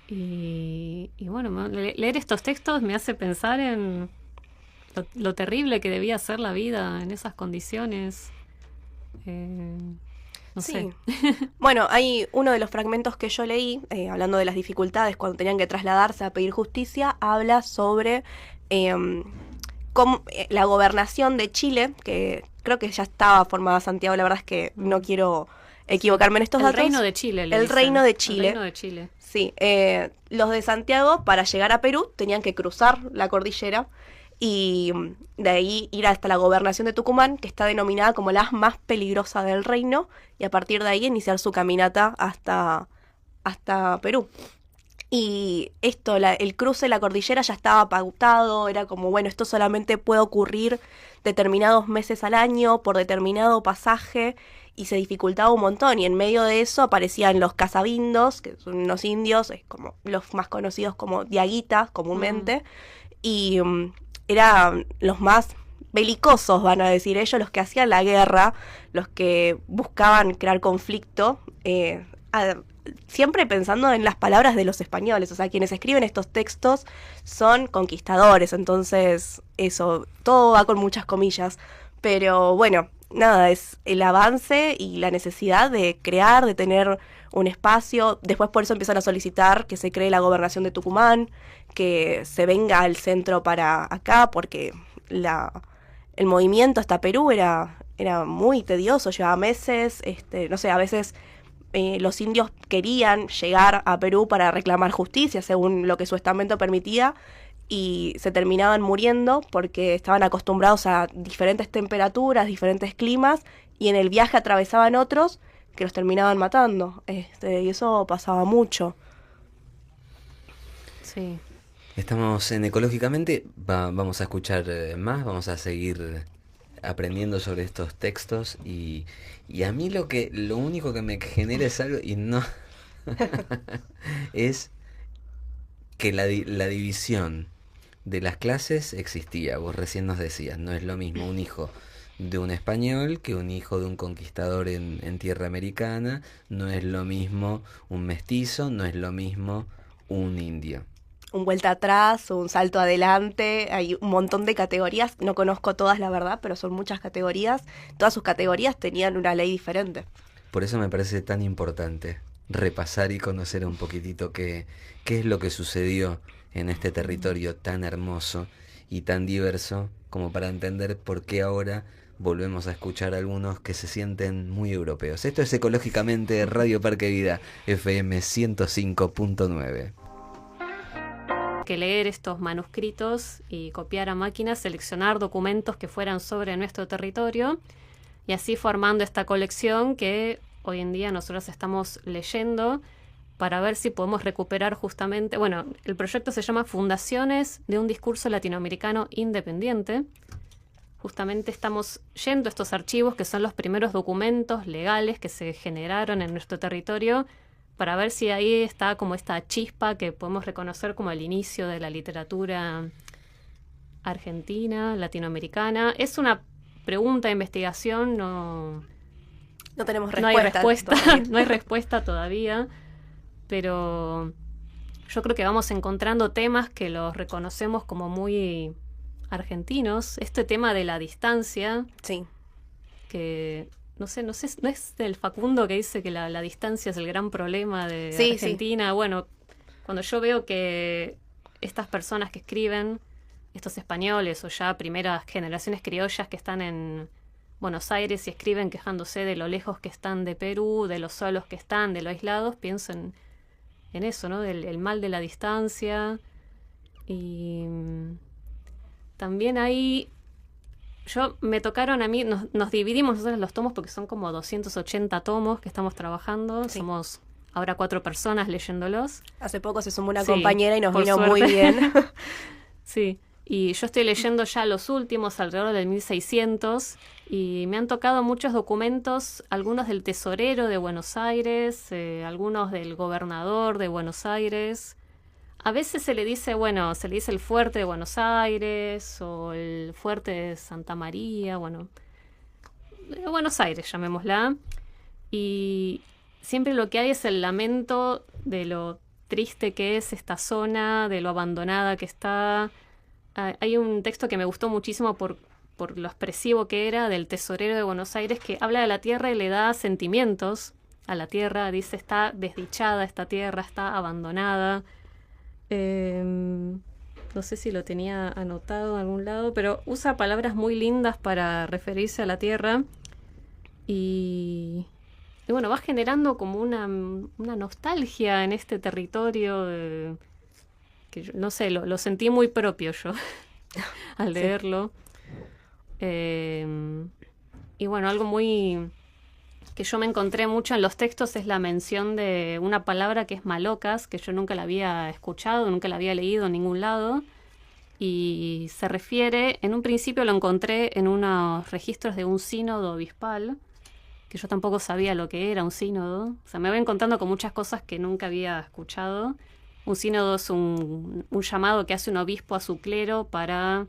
Speaker 5: Sí. Y bueno, leer estos textos me hace pensar en lo terrible que debía ser la vida en esas condiciones. No sé.
Speaker 4: Bueno, hay uno de los fragmentos que yo leí, hablando de las dificultades cuando tenían que trasladarse a pedir justicia, habla sobre la gobernación de Chile, que creo que ya estaba formada Santiago, la verdad es que no quiero equivocarme en estos datos.
Speaker 5: El Reino de Chile.
Speaker 4: El Reino de Chile.
Speaker 5: El Reino de Chile.
Speaker 4: Sí, los de Santiago, para llegar a Perú, tenían que cruzar la cordillera, y de ahí ir hasta la gobernación de Tucumán, que está denominada como la más peligrosa del reino, y a partir de ahí iniciar su caminata hasta Perú. Y el cruce de la cordillera ya estaba pautado, era como, bueno, esto solamente puede ocurrir determinados meses al año, por determinado pasaje, y se dificultaba un montón, y en medio de eso aparecían los cazabindos, que son unos indios, como los más conocidos como diaguitas comúnmente, y eran los más belicosos, van a decir ellos, los que hacían la guerra, los que buscaban crear conflicto, siempre pensando en las palabras de los españoles. O sea, quienes escriben estos textos son conquistadores, entonces eso, todo va con muchas comillas, pero bueno, nada, es el avance y la necesidad de crear, de tener un espacio. Después por eso empiezan a solicitar que se cree la gobernación de Tucumán, que se venga al centro para acá, porque el movimiento hasta Perú era muy tedioso, llevaba meses, no sé, a veces los indios querían llegar a Perú para reclamar justicia, según lo que su estamento permitía, y se terminaban muriendo porque estaban acostumbrados a diferentes temperaturas, diferentes climas, y en el viaje atravesaban otros que los terminaban matando. Y eso pasaba mucho.
Speaker 5: Sí.
Speaker 2: Estamos en Ecológicamente, vamos a escuchar más, vamos a seguir aprendiendo sobre estos textos y a mí lo único que me genera es algo y no es que la división de las clases existía. Vos recién nos decías, no es lo mismo un hijo de un español que un hijo de un conquistador en tierra americana, no es lo mismo un mestizo, no es lo mismo un indio.
Speaker 4: Un vuelta atrás, un salto adelante, hay un montón de categorías, no conozco todas la verdad, pero son muchas categorías, todas sus categorías tenían una ley diferente.
Speaker 2: Por eso me parece tan importante repasar y conocer un poquitito qué es lo que sucedió en este territorio tan hermoso y tan diverso como para entender por qué ahora volvemos a escuchar a algunos que se sienten muy europeos. Esto es Ecológicamente, Radio Parque Vida, FM 105.9.
Speaker 5: Que leer estos manuscritos y copiar a máquina, seleccionar documentos que fueran sobre nuestro territorio y así formando esta colección que hoy en día nosotros estamos leyendo para ver si podemos recuperar justamente, bueno, el proyecto se llama Fundaciones de un discurso latinoamericano independiente. Justamente estamos yendo a estos archivos que son los primeros documentos legales que se generaron en nuestro territorio para ver si ahí está como esta chispa que podemos reconocer como el inicio de la literatura argentina, latinoamericana. Es una pregunta de investigación, no
Speaker 4: tenemos
Speaker 5: no hay respuesta,
Speaker 4: todavía.
Speaker 5: no hay respuesta todavía, pero yo creo que vamos encontrando temas que los reconocemos como muy argentinos. Este tema de la distancia,
Speaker 4: Sí.
Speaker 5: que no es del Facundo que dice que la distancia es el gran problema de
Speaker 4: Sí,
Speaker 5: Argentina. Sí. Bueno, cuando yo veo que estas personas que escriben, estos españoles o ya primeras generaciones criollas que están en Buenos Aires y escriben quejándose de lo lejos que están de Perú, de lo solos que están, de lo aislados, pienso en eso, ¿no? El mal de la distancia. Y también ahí me tocaron a mí, nos dividimos nosotros los tomos porque son como 280 tomos que estamos trabajando. Sí. Somos ahora 4 personas leyéndolos.
Speaker 4: Hace poco se sumó una
Speaker 5: Sí,
Speaker 4: compañera y nos
Speaker 5: por
Speaker 4: vino
Speaker 5: suerte.
Speaker 4: muy bien.
Speaker 5: Sí, y yo estoy leyendo ya los últimos, alrededor del 1600, y me han tocado muchos documentos, algunos del tesorero de Buenos Aires, algunos del gobernador de Buenos Aires. A veces se le dice el fuerte de Buenos Aires o el fuerte de Santa María, de Buenos Aires, llamémosla. Y siempre lo que hay es el lamento de lo triste que es esta zona, de lo abandonada que está. Hay un texto que me gustó muchísimo por lo expresivo que era, del tesorero de Buenos Aires, que habla de la tierra y le da sentimientos a la tierra. Dice, está desdichada esta tierra, está abandonada. No sé si lo tenía anotado en algún lado, pero usa palabras muy lindas para referirse a la tierra y va generando como una nostalgia en este territorio que yo, no sé, lo sentí muy propio yo al leerlo. Y algo muy que yo me encontré mucho en los textos es la mención de una palabra que es malocas, que yo nunca la había escuchado, nunca la había leído en ningún lado, y se refiere, en un principio lo encontré en unos registros de un sínodo obispal, que yo tampoco sabía lo que era un sínodo, o sea, me voy encontrando con muchas cosas que nunca había escuchado. Un sínodo es un llamado que hace un obispo a su clero para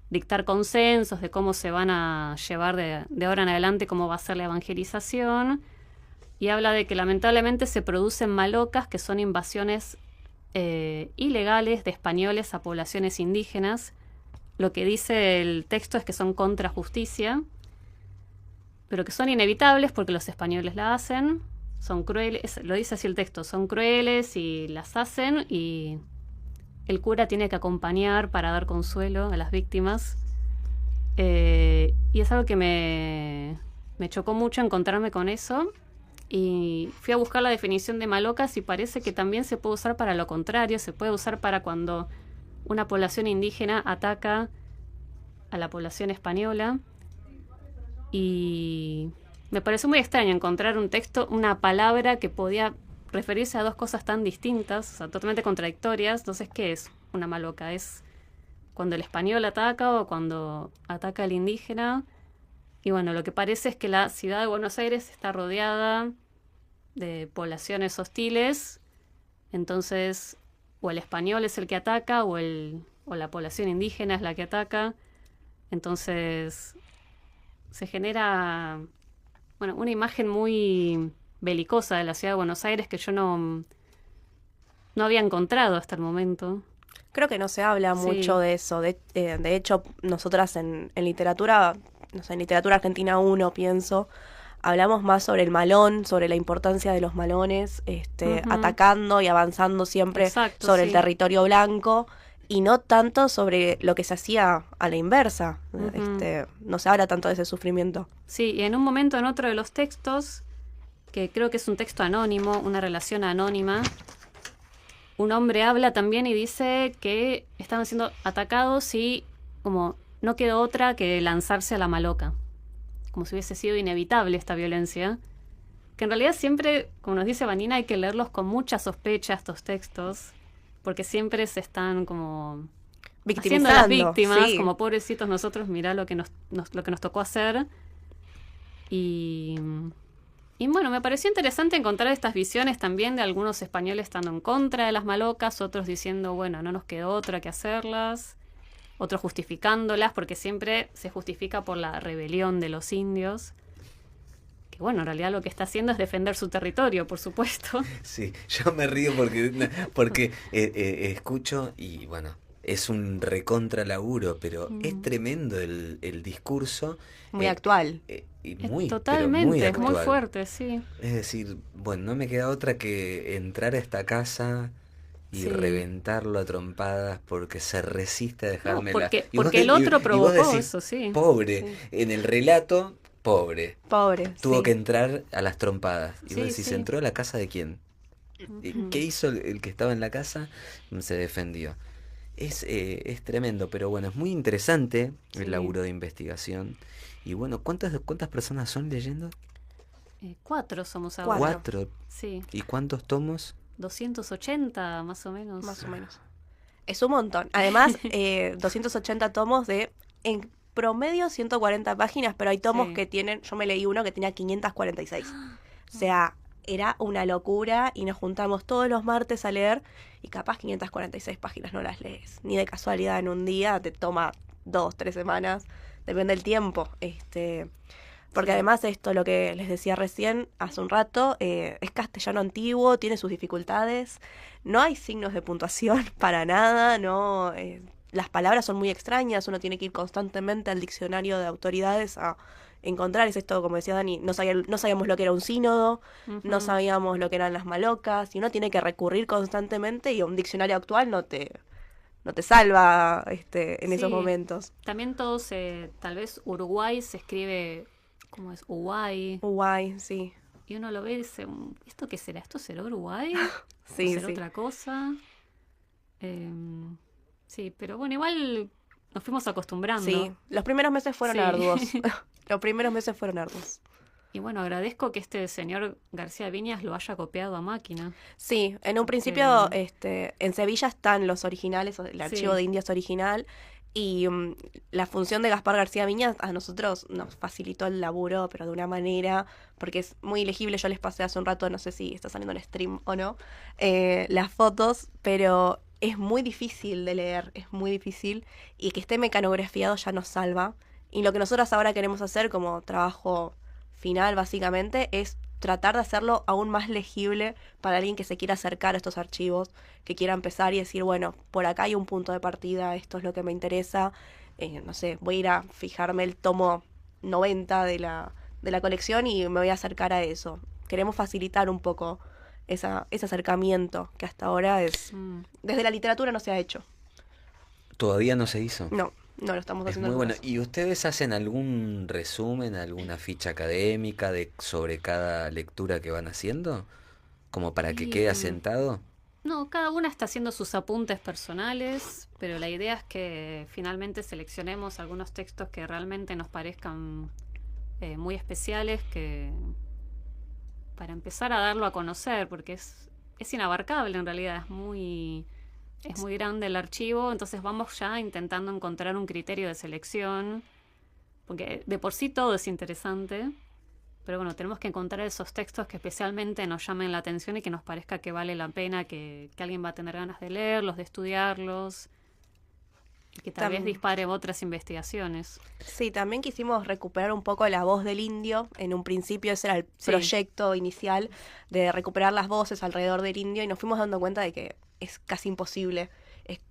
Speaker 5: dictar consensos de cómo se van a llevar de ahora en adelante, cómo va a ser la evangelización, y habla de que lamentablemente se producen malocas, que son invasiones ilegales de españoles a poblaciones indígenas. Lo que dice el texto es que son contra justicia, pero que son inevitables porque los españoles la hacen, son crueles, lo dice así el texto, son crueles y las hacen, y el cura tiene que acompañar para dar consuelo a las víctimas. Y es algo que me chocó mucho encontrarme con eso. Y fui a buscar la definición de malocas y parece que también se puede usar para lo contrario. Se puede usar para cuando una población indígena ataca a la población española. Y me pareció muy extraño encontrar un texto, una palabra que podía referirse a dos cosas tan distintas, o sea, totalmente contradictorias. Entonces, ¿qué es una maloca? ¿Es cuando el español ataca o cuando ataca el indígena? Y bueno, lo que parece es que la ciudad de Buenos Aires está rodeada de poblaciones hostiles, entonces o el español es el que ataca o la población indígena es la que ataca. Entonces se genera, bueno, una imagen muy belicosa de la ciudad de Buenos Aires que yo no había encontrado hasta el momento.
Speaker 4: Creo que no se habla
Speaker 5: Sí.
Speaker 4: mucho de eso. De hecho, nosotras en literatura, no sé, en literatura argentina 1, pienso, hablamos más sobre el malón, sobre la importancia de los malones,
Speaker 5: Ujú.
Speaker 4: atacando y avanzando siempre
Speaker 5: Exacto,
Speaker 4: sobre
Speaker 5: sí.
Speaker 4: el territorio blanco, y no tanto sobre lo que se hacía a la inversa.
Speaker 5: Ujú.
Speaker 4: No se habla tanto de ese sufrimiento.
Speaker 5: Sí, y en un momento en otro de los textos, que creo que es un texto anónimo, una relación anónima, un hombre habla también y dice que estaban siendo atacados y como no quedó otra que lanzarse a la maloca, como si hubiese sido inevitable esta violencia, que en realidad siempre, como nos dice Vanina, hay que leerlos con mucha sospecha estos textos, porque siempre se están como haciendo las
Speaker 4: Victimizando,
Speaker 5: víctimas,
Speaker 4: sí.
Speaker 5: como pobrecitos nosotros, mirá lo que lo que nos tocó hacer. Y bueno, me pareció interesante encontrar estas visiones también de algunos españoles estando en contra de las malocas, otros diciendo, bueno, no nos quedó otra que hacerlas, otros justificándolas, porque siempre se justifica por la rebelión de los indios, que bueno, en realidad lo que está haciendo es defender su territorio, por supuesto.
Speaker 2: Sí, yo me río porque escucho y bueno, es un recontra laburo, pero es tremendo el discurso.
Speaker 4: Muy actual.
Speaker 2: Y
Speaker 5: Es
Speaker 2: muy, pero
Speaker 5: totalmente,
Speaker 2: muy
Speaker 5: es muy
Speaker 2: actual.
Speaker 5: fuerte, sí.
Speaker 2: Es decir, bueno, no me queda otra que entrar a esta casa y
Speaker 5: Sí.
Speaker 2: reventarlo a trompadas porque se resiste a
Speaker 5: No,
Speaker 2: dejármela.
Speaker 5: porque
Speaker 2: Y vos
Speaker 5: el
Speaker 2: de-
Speaker 5: otro
Speaker 2: y vos
Speaker 5: provocó
Speaker 2: decís,
Speaker 5: eso, sí.
Speaker 2: pobre,
Speaker 4: Sí.
Speaker 2: en el relato, pobre.
Speaker 4: Pobre.
Speaker 2: Tuvo
Speaker 4: sí.
Speaker 2: que entrar a las trompadas. Y
Speaker 5: Sí,
Speaker 2: vos decís,
Speaker 5: sí.
Speaker 2: ¿entró a la casa de quién? ¿Y
Speaker 5: Ujú.
Speaker 2: ¿Qué hizo el que estaba en la casa? Se defendió. Es tremendo, pero bueno, es muy interesante el
Speaker 5: Sí.
Speaker 2: laburo de investigación. Y bueno, ¿cuántas personas son leyendo?
Speaker 5: 4 somos ahora.
Speaker 4: Cuatro.
Speaker 2: 4.
Speaker 5: Sí,
Speaker 2: ¿Y cuántos tomos?
Speaker 5: 280 más o menos.
Speaker 4: Más o menos. Es un montón. Además, 280 tomos de, en promedio, 140 páginas, pero hay tomos
Speaker 5: Sí.
Speaker 4: que tienen, yo me leí uno que tenía 546. O sea, era una locura y nos juntamos todos los martes a leer y capaz 546 páginas no las lees. Ni de casualidad en un día, te toma 2, 3 semanas, depende del tiempo. Porque
Speaker 5: Sí.
Speaker 4: además esto, lo que les decía recién, hace un rato, es castellano antiguo, tiene sus dificultades, no hay signos de puntuación para nada, no, las palabras son muy extrañas, uno tiene que ir constantemente al diccionario de autoridades a encontrar, es esto, como decía Dani, no sabíamos lo que era un sínodo, no
Speaker 5: Ujú.
Speaker 4: sabíamos lo que eran las malocas, y uno tiene que recurrir constantemente y un diccionario actual no te salva en esos
Speaker 5: Sí.
Speaker 4: momentos.
Speaker 5: También todos, tal vez Uruguay se escribe, ¿cómo es? Uruguay.
Speaker 4: Guay, sí.
Speaker 5: Y uno lo ve y dice, ¿esto qué será? ¿Esto será Uruguay?
Speaker 4: Sí,
Speaker 5: ¿O será
Speaker 4: sí.
Speaker 5: otra cosa? Sí, pero bueno, igual nos fuimos acostumbrando.
Speaker 4: Sí, los primeros meses fueron
Speaker 5: Sí.
Speaker 4: arduos. Los primeros meses fueron arduos.
Speaker 5: Y bueno, agradezco que este señor García Viñas lo haya copiado a máquina.
Speaker 4: Sí, en un principio en Sevilla están los originales, el archivo de Indias original, y la función de Gaspar García Viñas a nosotros nos facilitó el laburo, pero de una manera, porque es muy legible. Yo les pasé hace un rato, no sé si está saliendo en stream o no, las fotos, pero es muy difícil de leer, es muy difícil, y que esté mecanografiado ya nos salva. Y lo que nosotros ahora queremos hacer como trabajo final, básicamente, es tratar de hacerlo aún más legible para alguien que se quiera acercar a estos archivos, que quiera empezar y decir, bueno, por acá hay un punto de partida, esto es lo que me interesa, no sé, voy a ir a fijarme el tomo 90 de la colección y me voy a acercar a eso. Queremos facilitar un poco ese acercamiento que hasta ahora desde la literatura no se ha hecho.
Speaker 2: Todavía no se hizo.
Speaker 4: No lo estamos
Speaker 2: Es
Speaker 4: haciendo.
Speaker 2: muy bueno.
Speaker 4: nosotros.
Speaker 2: ¿Y ustedes hacen algún resumen, alguna ficha académica sobre cada lectura que van haciendo? Como para que quede asentado.
Speaker 5: No, cada una está haciendo sus apuntes personales, pero la idea es que finalmente seleccionemos algunos textos que realmente nos parezcan muy especiales que para empezar a darlo a conocer, porque es inabarcable en realidad, es muy grande el archivo, entonces vamos ya intentando encontrar un criterio de selección, porque de por sí todo es interesante, pero bueno, tenemos que encontrar esos textos que especialmente nos llamen la atención y que nos parezca que vale la pena, que alguien va a tener ganas de leerlos, de estudiarlos, y que tal vez dispare otras investigaciones.
Speaker 4: Sí, también quisimos recuperar un poco la voz del indio. En un principio ese era el proyecto inicial, de recuperar las voces alrededor del indio, y nos fuimos dando cuenta de que es casi imposible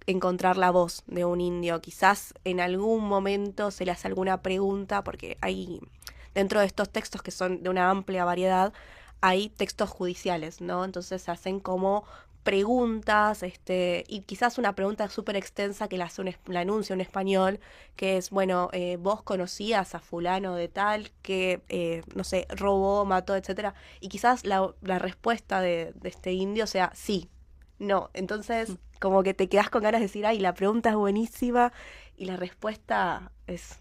Speaker 4: encontrar la voz de un indio. Quizás en algún momento se le hace alguna pregunta, porque hay, dentro de estos textos que son de una amplia variedad, hay textos judiciales, ¿no? Entonces se hacen como preguntas, y quizás una pregunta súper extensa que la anuncia un español, que es, bueno, vos conocías a fulano de tal, que, no sé, robó, mató, etcétera, y quizás la respuesta de este indio sea sí, no, entonces como que te quedás con ganas de decir, ay, la pregunta es buenísima, y la respuesta es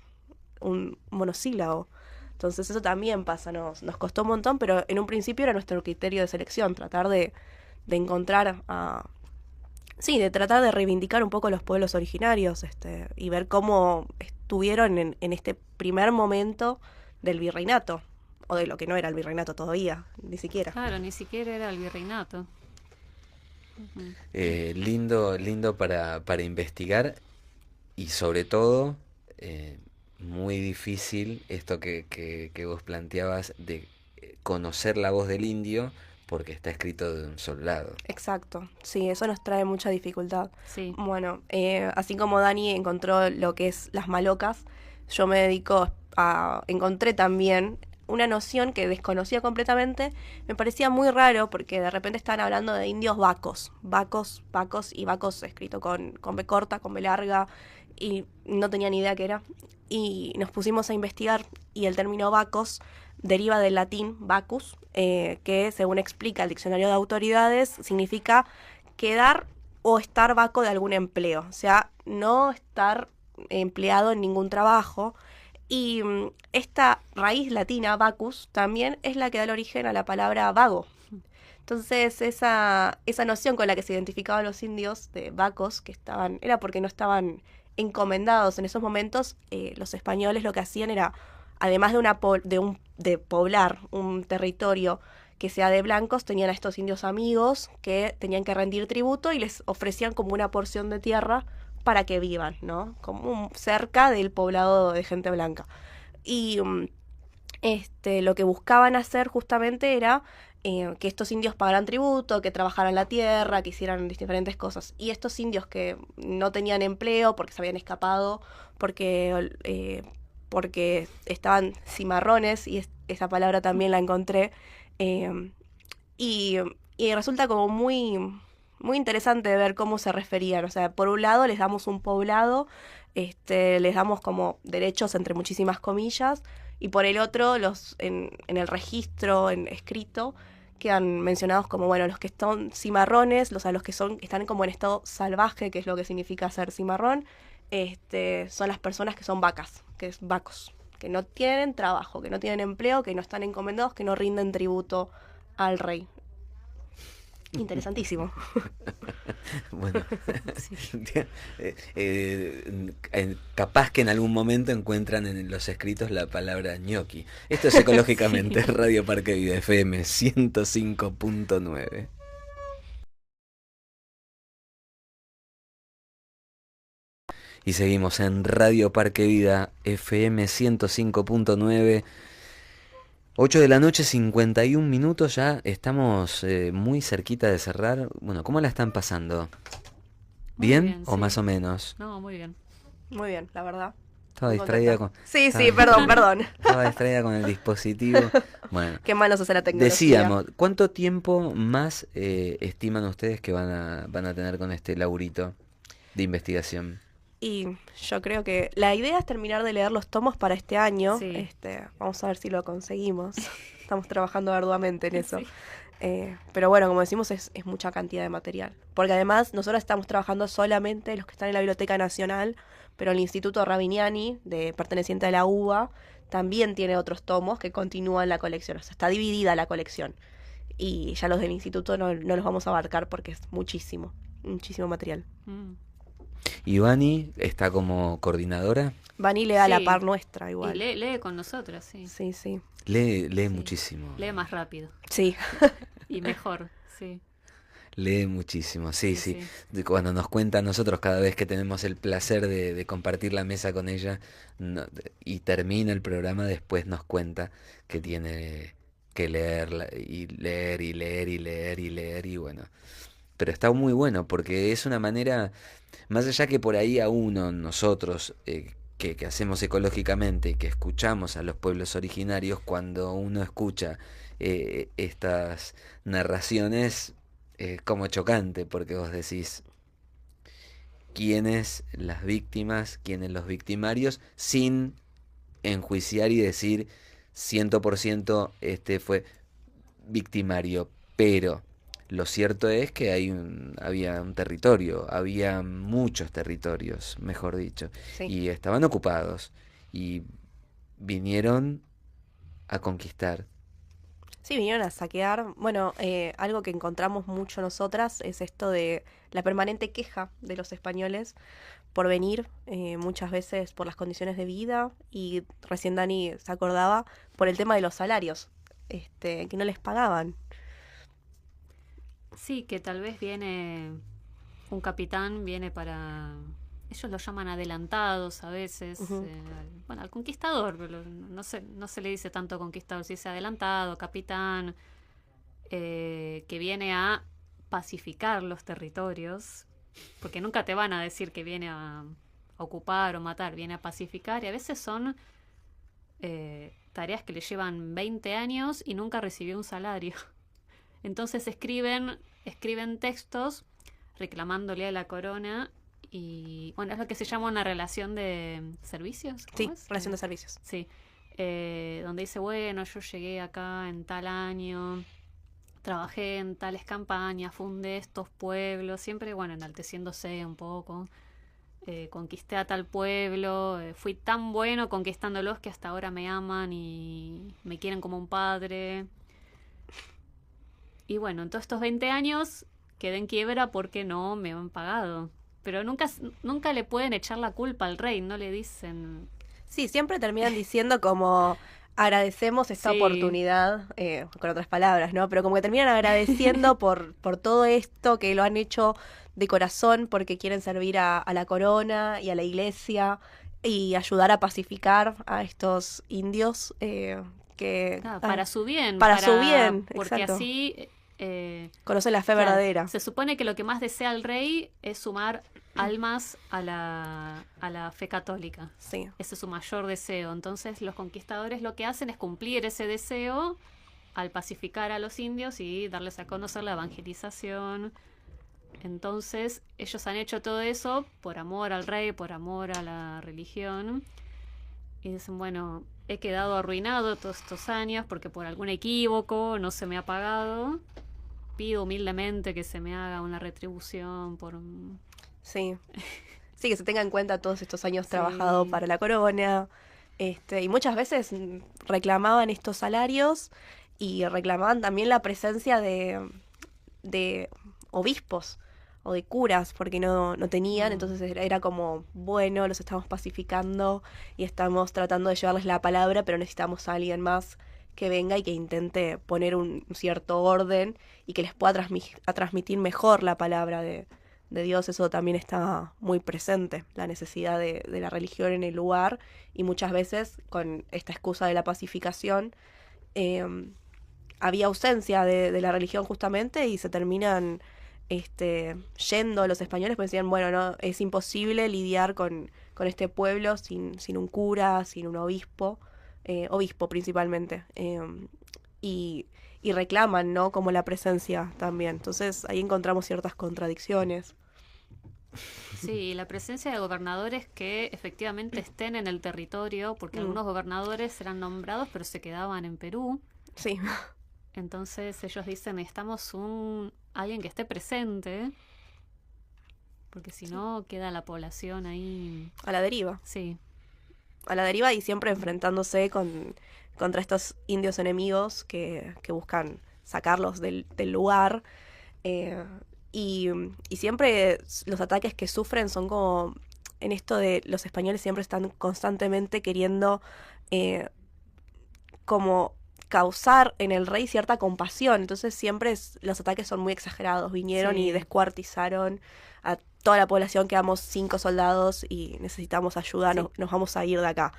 Speaker 4: un monosílabo. Entonces eso también pasa, nos costó un montón, pero en un principio era nuestro criterio de selección, tratar de encontrar de tratar de reivindicar un poco los pueblos originarios, y ver cómo estuvieron en este primer momento del virreinato, o de lo que no era el virreinato todavía, ni siquiera.
Speaker 5: Claro, ni siquiera era el virreinato.
Speaker 2: Lindo para investigar, y sobre todo muy difícil esto que vos planteabas de conocer la voz del indio, porque está escrito de un solo lado.
Speaker 4: Exacto, sí, eso nos trae mucha dificultad.
Speaker 5: Sí.
Speaker 4: Bueno, así como Dani encontró lo que es las malocas, yo me dedico encontré también una noción que desconocía completamente. Me parecía muy raro porque de repente estaban hablando de indios vacos, y vacos escrito con B corta, con B larga, y no tenía ni idea qué era. Y nos pusimos a investigar, y el término vacos deriva del latín vacus, que según explica el diccionario de autoridades, significa quedar o estar vaco de algún empleo, o sea, no estar empleado en ningún trabajo. Y esta raíz latina, vacus, también es la que da el origen a la palabra vago. Entonces esa noción con la que se identificaban los indios de vacos, era porque no estaban encomendados en esos momentos. Los españoles lo que hacían era, además de poblar un territorio que sea de blancos, tenían a estos indios amigos que tenían que rendir tributo y les ofrecían como una porción de tierra para que vivan, ¿no? Como cerca del poblado de gente blanca. Y lo que buscaban hacer justamente era que estos indios pagaran tributo, que trabajaran la tierra, que hicieran diferentes cosas. Y estos indios que no tenían empleo porque se habían escapado, porque estaban cimarrones, y esa palabra también la encontré, y resulta como muy, muy interesante ver cómo se referían. O sea, por un lado les damos un poblado, les damos como derechos entre muchísimas comillas, y por el otro, en el registro escrito, quedan mencionados como, bueno, los que son cimarrones, los que están como en estado salvaje, que es lo que significa ser cimarrón, son las personas que son vacas, que es vacos, que no tienen trabajo, que no tienen empleo, que no están encomendados, que no rinden tributo al rey. Interesantísimo.
Speaker 2: Bueno, capaz que en algún momento encuentran en los escritos la palabra ñoqui. Esto es Ecológicamente, sí. Radio Parque Vida FM 105.9. Y seguimos en Radio Parque Vida FM 105.9. 8 de la noche, 51 minutos, ya estamos muy cerquita de cerrar. Bueno, ¿cómo la están pasando? ¿Bien o sí, más o menos?
Speaker 5: No, muy bien.
Speaker 4: Muy bien, la verdad.
Speaker 2: Estaba distraída con...
Speaker 4: Sí, perdón.
Speaker 2: Estaba distraída con el dispositivo. Bueno.
Speaker 4: Qué mal nos hace la tecnología.
Speaker 2: Decíamos, ¿cuánto tiempo más estiman ustedes que van a tener con este laburito de investigación?
Speaker 4: Y yo creo que la idea es terminar de leer los tomos para este año.
Speaker 5: Sí.
Speaker 4: Vamos a ver si lo conseguimos. Estamos trabajando arduamente en eso.
Speaker 5: Sí.
Speaker 4: Pero bueno, como decimos, es mucha cantidad de material. Porque además nosotros estamos trabajando solamente los que están en la Biblioteca Nacional, pero el Instituto Rabiniani, perteneciente a la UBA, también tiene otros tomos que continúan la colección. O sea, está dividida la colección. Y ya los del instituto no los vamos a abarcar porque es muchísimo material.
Speaker 2: ¿Y Vani está como coordinadora?
Speaker 4: Vani lee a la
Speaker 5: Sí.
Speaker 4: par nuestra igual.
Speaker 5: Y lee con nosotras, sí.
Speaker 4: Sí, sí.
Speaker 2: Lee
Speaker 5: Sí.
Speaker 2: muchísimo.
Speaker 5: Lee más rápido
Speaker 4: Sí.
Speaker 5: y mejor, sí.
Speaker 2: Lee muchísimo, sí,
Speaker 5: Sí,
Speaker 2: sí.
Speaker 5: sí.
Speaker 2: Cuando nos cuenta a nosotros, cada vez que tenemos el placer de compartir la mesa con ella y termina el programa, después nos cuenta que tiene que leer y leer y leer y leer y leer y bueno. Pero está muy bueno porque es una manera, más allá que por ahí a uno, nosotros, que hacemos ecológicamente y que escuchamos a los pueblos originarios, cuando uno escucha estas narraciones, como chocante, porque vos decís quiénes las víctimas, quiénes los victimarios, sin enjuiciar y decir 100% este fue victimario, pero lo cierto es que había un territorio, había muchos territorios, mejor dicho,
Speaker 4: Sí.
Speaker 2: y estaban ocupados y vinieron a conquistar.
Speaker 4: Sí, vinieron a saquear. Bueno, algo que encontramos mucho nosotras es esto de la permanente queja de los españoles por venir, muchas veces por las condiciones de vida, y recién Dani se acordaba por el tema de los salarios, que no les pagaban.
Speaker 5: Sí, que tal vez viene un capitán, viene para... Ellos lo llaman adelantados a veces,
Speaker 4: Ujú.
Speaker 5: al conquistador, pero no se le dice tanto conquistador, se dice adelantado, capitán, que viene a pacificar los territorios, porque nunca te van a decir que viene a ocupar o matar, viene a pacificar, y a veces son tareas que le llevan 20 años y nunca recibió un salario. Entonces escriben textos reclamándole a la corona y, bueno, es lo que se llama una relación de servicios. ¿Cómo
Speaker 4: Sí,
Speaker 5: es?
Speaker 4: relación de servicios.
Speaker 5: Sí, donde dice, bueno, yo llegué acá en tal año, trabajé en tales campañas, fundé estos pueblos, siempre, bueno, enalteciéndose un poco. Conquisté a tal pueblo, fui tan bueno conquistándolos que hasta ahora me aman y me quieren como un padre. Y bueno, en todos estos 20 años quedé en quiebra porque no me han pagado. Pero nunca le pueden echar la culpa al rey, no le dicen...
Speaker 4: Sí, siempre terminan diciendo como agradecemos esta
Speaker 5: Sí.
Speaker 4: oportunidad, con otras palabras, ¿no? Pero como que terminan agradeciendo por todo esto que lo han hecho de corazón porque quieren servir a la corona y a la iglesia y ayudar a pacificar a estos indios que
Speaker 5: para su bien.
Speaker 4: para su bien,
Speaker 5: Porque
Speaker 4: exacto.
Speaker 5: así...
Speaker 4: conocen la fe
Speaker 5: claro,
Speaker 4: verdadera.
Speaker 5: se supone que lo que más desea el rey es sumar almas a la fe católica.
Speaker 4: Sí.
Speaker 5: Ese es su mayor deseo. Entonces los conquistadores lo que hacen es cumplir ese deseo al pacificar a los indios y darles a conocer la evangelización. Entonces ellos han hecho todo eso por amor al rey, por amor a la religión. Y dicen, bueno, he quedado arruinado todos estos años porque por algún equívoco no se me ha pagado. Pido humildemente que se me haga una retribución por...
Speaker 4: Sí. Sí, que se tenga en cuenta todos estos años
Speaker 5: Sí.
Speaker 4: trabajados para la corona. Y muchas veces reclamaban estos salarios y reclamaban también la presencia de obispos o de curas, porque no tenían, entonces era como, bueno, los estamos pacificando y estamos tratando de llevarles la palabra, pero necesitamos a alguien más que venga y que intente poner un cierto orden y que les pueda transmitir mejor la palabra de Dios. Eso también está muy presente, la necesidad de la religión en el lugar, y muchas veces con esta excusa de la pacificación había ausencia de la religión justamente y se terminan yendo los españoles porque decían, bueno, no, es imposible lidiar con este pueblo sin un cura, sin un obispo principalmente, y reclaman, ¿no?, como la presencia también. Entonces ahí encontramos ciertas contradicciones.
Speaker 5: Sí, la presencia de gobernadores que efectivamente estén en el territorio, porque algunos gobernadores eran nombrados pero se quedaban en Perú.
Speaker 4: Sí.
Speaker 5: Entonces ellos dicen, necesitamos alguien que esté presente, porque si no queda la población ahí.
Speaker 4: A la deriva.
Speaker 5: Sí.
Speaker 4: a la deriva y siempre enfrentándose contra estos indios enemigos que buscan sacarlos del lugar. eh, y siempre los ataques que sufren son como en esto de los españoles siempre están constantemente queriendo como causar en el rey cierta compasión. Entonces siempre los ataques son muy exagerados. Vinieron y
Speaker 5: Sí.
Speaker 4: descuartizaron a toda la población, quedamos 5 soldados y necesitamos ayuda,
Speaker 5: Sí.
Speaker 4: nos vamos a ir de acá.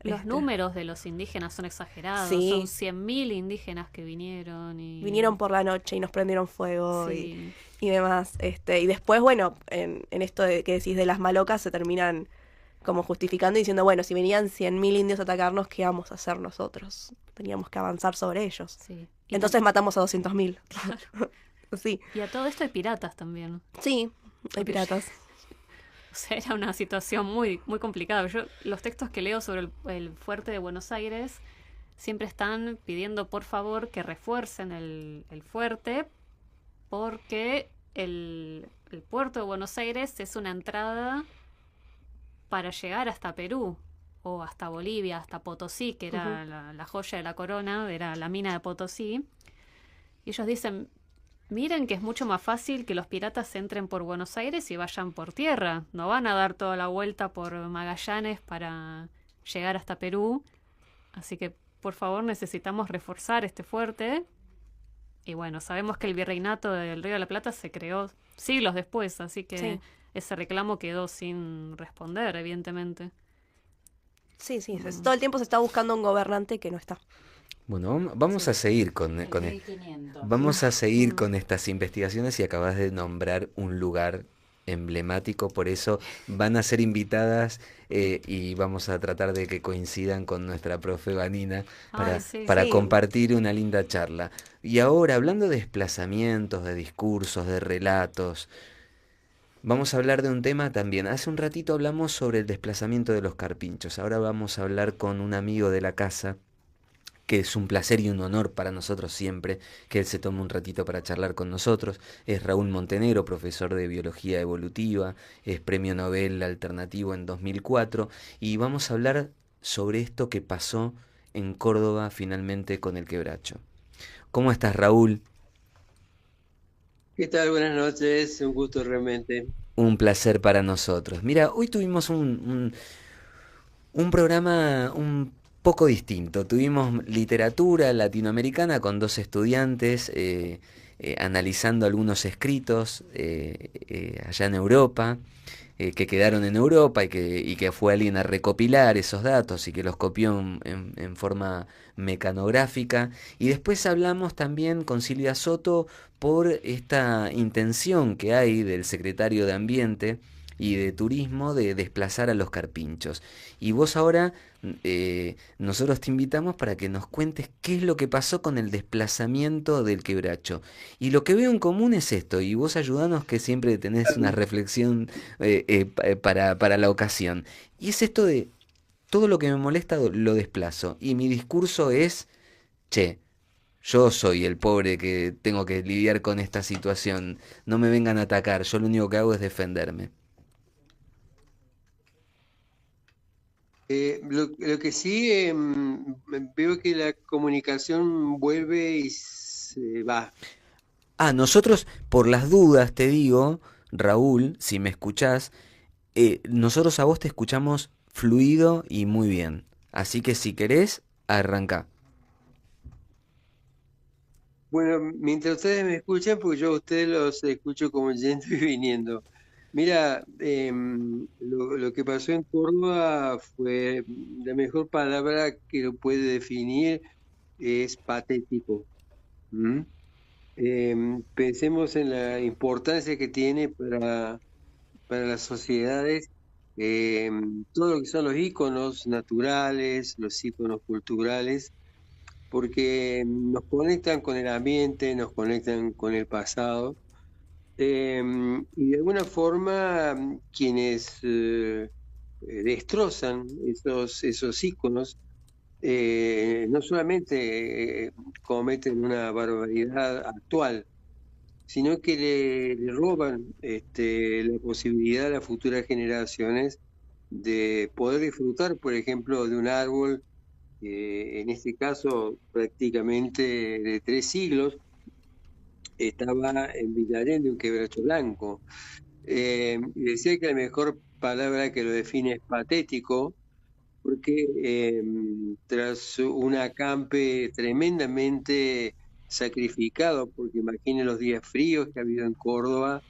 Speaker 5: Los números de los indígenas son exagerados.
Speaker 4: Sí.
Speaker 5: Son 100.000 indígenas que vinieron. Y...
Speaker 4: Vinieron por la noche y nos prendieron fuego
Speaker 5: Sí.
Speaker 4: y demás. Y después, bueno, en esto que decís de las malocas, se terminan como justificando y diciendo, bueno, si venían 100.000 indios a atacarnos, ¿qué vamos a hacer nosotros? Teníamos que avanzar sobre ellos.
Speaker 5: Sí. Y
Speaker 4: Entonces matamos a 200.000. Sí,
Speaker 5: Y a todo esto hay piratas también.
Speaker 4: sí, hay piratas.
Speaker 5: O sea, era una situación muy, muy complicada. Yo, los textos que leo sobre el fuerte de Buenos Aires siempre están pidiendo, por favor, que refuercen el fuerte, porque el puerto de Buenos Aires es una entrada para llegar hasta Perú, o hasta Bolivia, hasta Potosí, que era la joya de la corona, era la mina de Potosí. Y ellos dicen, miren que es mucho más fácil que los piratas entren por Buenos Aires y vayan por tierra. No van a dar toda la vuelta por Magallanes para llegar hasta Perú. Así que, por favor, necesitamos reforzar este fuerte. Y bueno, sabemos que el virreinato del Río de la Plata se creó siglos después, así que
Speaker 4: Sí.
Speaker 5: ese reclamo quedó sin responder, evidentemente.
Speaker 4: Sí, todo el tiempo se está buscando un gobernante que no está.
Speaker 2: Bueno, vamos a seguir vamos a seguir con estas investigaciones y acabas de nombrar un lugar emblemático, por eso van a ser invitadas y vamos a tratar de que coincidan con nuestra profe Vanina para,
Speaker 5: Ay, sí.
Speaker 2: para
Speaker 4: Sí.
Speaker 2: compartir una linda charla. Y ahora, hablando de desplazamientos, de discursos, de relatos, vamos a hablar de un tema también. Hace un ratito hablamos sobre el desplazamiento de los carpinchos, ahora vamos a hablar con un amigo de la casa, que es un placer y un honor para nosotros siempre que él se tome un ratito para charlar con nosotros. Es Raúl Montenegro, profesor de Biología Evolutiva, es Premio Nobel Alternativo en 2004, y vamos a hablar sobre esto que pasó en Córdoba finalmente con el quebracho. ¿Cómo estás, Raúl?
Speaker 7: ¿Qué tal? Buenas noches, un gusto realmente.
Speaker 2: Un placer para nosotros. Mira, hoy tuvimos un programa un poco distinto. Tuvimos literatura latinoamericana con dos estudiantes analizando algunos escritos allá en Europa, que quedaron en Europa y que fue alguien a recopilar esos datos y que los copió en forma mecanográfica. Y después hablamos también con Silvia Soto por esta intención que hay del secretario de Ambiente y de Turismo de desplazar a los carpinchos. Y vos ahora, nosotros te invitamos para que nos cuentes qué es lo que pasó con el desplazamiento del quebracho. Y lo que veo en común es esto, y vos ayudanos que siempre tenés una reflexión para la ocasión. Y es esto de, todo lo que me molesta lo desplazo. Y mi discurso es, che, yo soy el pobre que tengo que lidiar con esta situación. No me vengan a atacar, yo lo único que hago es defenderme.
Speaker 7: Lo que sí veo que la comunicación vuelve y se va.
Speaker 2: Ah, nosotros, por las dudas, te digo, Raúl, si me escuchás, nosotros a vos te escuchamos fluido y muy bien. Así que si querés, arranca.
Speaker 7: Bueno, mientras ustedes me escuchan, porque yo a ustedes los escucho como yendo y viniendo. Mira, lo que pasó en Córdoba fue, la mejor palabra que lo puede definir es patético. ¿Mm? Pensemos en la importancia que tiene para las sociedades todo lo que son los íconos naturales, los íconos culturales, porque nos conectan con el ambiente, nos conectan con el pasado, y de alguna forma quienes destrozan esos íconos, no solamente cometen una barbaridad actual, sino que le roban la posibilidad a las futuras generaciones de poder disfrutar, por ejemplo, de un árbol, en este caso prácticamente de 3 siglos, estaba en Villa Allende, un quebracho blanco. Y decía que la mejor palabra que lo define es patético, porque tras un acampe tremendamente sacrificado, porque imaginen los días fríos que ha habido en Córdoba,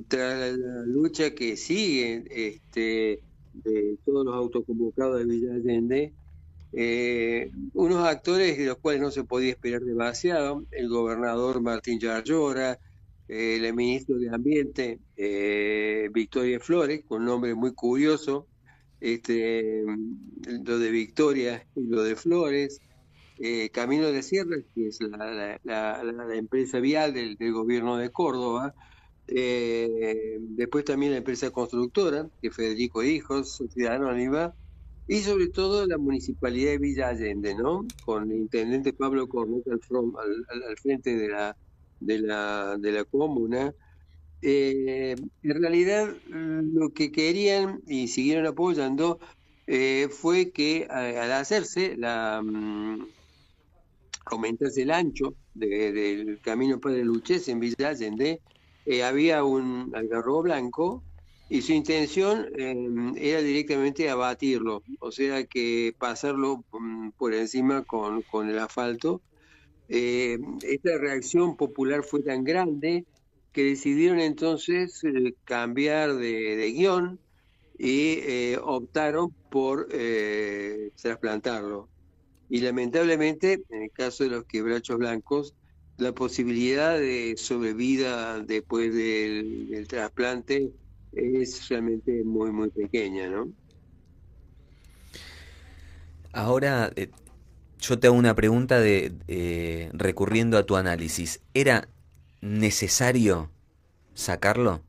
Speaker 7: tras la lucha que sigue de todos los autoconvocados de Villa Allende, unos actores de los cuales no se podía esperar demasiado, el gobernador Martín Yarlora, la ministra de Ambiente, Victoria Flores, con un nombre muy curioso, lo de Victoria y lo de Flores, Camino de la Sierra, que es la empresa vial del gobierno de Córdoba, después también la empresa constructora, que es Federico Hijos, Sociedad Anónima, y sobre todo la Municipalidad de Villa Allende, ¿no? Con el intendente Pablo Cornet al frente de la comuna. En realidad, lo que querían y siguieron apoyando fue que al hacerse aumentarse el ancho del camino Padre Luches en Villa Allende, había un algarrobo blanco y su intención era directamente abatirlo, o sea que pasarlo por encima con el asfalto. Esta reacción popular fue tan grande que decidieron entonces cambiar de guión y optaron por trasplantarlo. Y lamentablemente, en el caso de los quebrachos blancos, la posibilidad de sobrevida después del trasplante es realmente muy, muy pequeña, ¿no?
Speaker 2: Ahora, yo te hago una pregunta recurriendo a tu análisis. ¿Era necesario sacarlo?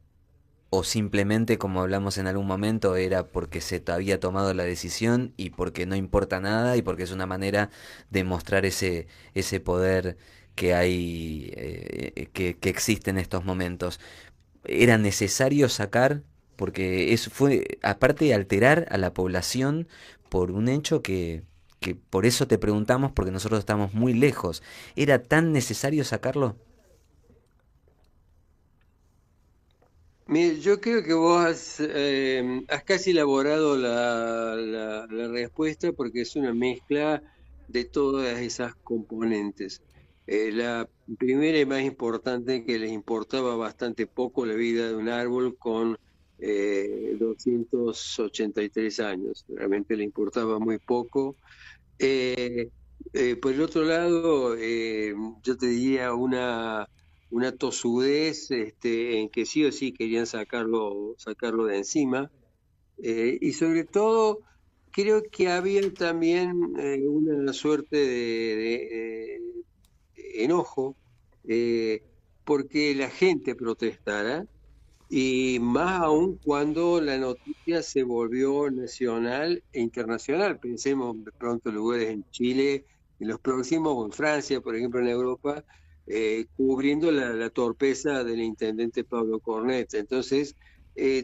Speaker 2: ¿O simplemente, como hablamos en algún momento, era porque se te había tomado la decisión y porque no importa nada y porque es una manera de mostrar ese poder que hay, que existe en estos momentos? ¿Era necesario sacar? Porque eso fue, aparte de alterar a la población por un hecho que por eso te preguntamos, porque nosotros estamos muy lejos. ¿Era tan necesario sacarlo?
Speaker 7: Mire, yo creo que vos has casi elaborado la respuesta porque es una mezcla de todas esas componentes. La primera y más importante, que les importaba bastante poco la vida de un árbol con 283 años, realmente le importaba muy poco. Eh, por el otro lado, yo te diría una tosudez en que sí o sí querían sacarlo de encima. Y sobre todo, creo que había también una suerte de enojo porque la gente protestara, y más aún cuando la noticia se volvió nacional e internacional. Pensemos de pronto en lugares en Chile, en los próximos, o en Francia, por ejemplo, en Europa, cubriendo la torpeza del intendente Pablo Cornet. Entonces,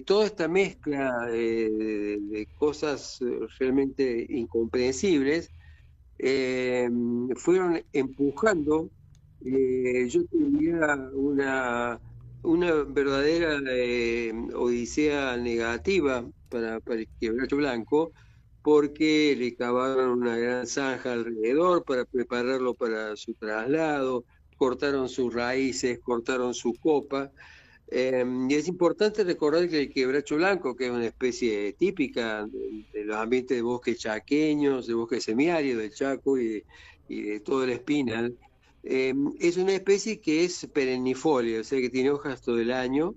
Speaker 7: toda esta mezcla de cosas realmente incomprensibles fueron empujando, yo diría, una verdadera odisea negativa para el quebracho blanco, porque le cavaron una gran zanja alrededor para prepararlo para su traslado, cortaron sus raíces, cortaron su copa. Y es importante recordar que el quebracho blanco, que es una especie típica de los ambientes de bosques chaqueños, de bosques semiáridos del Chaco y de todo el Espinal, es una especie que es perennifolia, o sea que tiene hojas todo el año.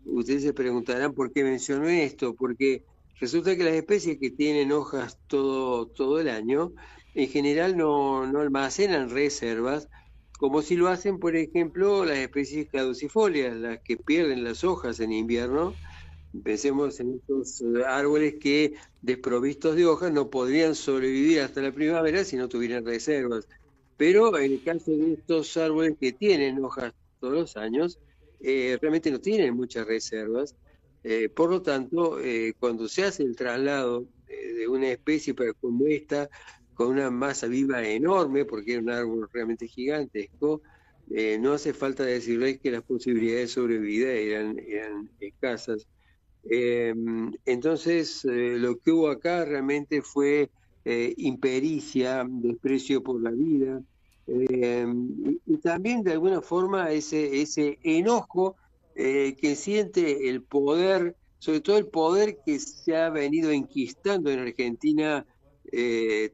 Speaker 7: Ustedes se preguntarán por qué menciono esto, porque resulta que las especies que tienen hojas todo el año, en general no almacenan reservas, como si lo hacen, por ejemplo, las especies caducifolias, las que pierden las hojas en invierno. Pensemos en estos árboles que, desprovistos de hojas, no podrían sobrevivir hasta la primavera si no tuvieran reservas. Pero en el caso de estos árboles que tienen hojas todos los años, realmente no tienen muchas reservas. Por lo tanto, cuando se hace el traslado de una especie como esta, con una masa viva enorme, porque era un árbol realmente gigantesco, no hace falta decirles que las posibilidades de sobrevida eran escasas. Entonces, lo que hubo acá realmente fue impericia, desprecio por la vida, y también de alguna forma ese enojo que siente el poder, sobre todo el poder que se ha venido enquistando en Argentina,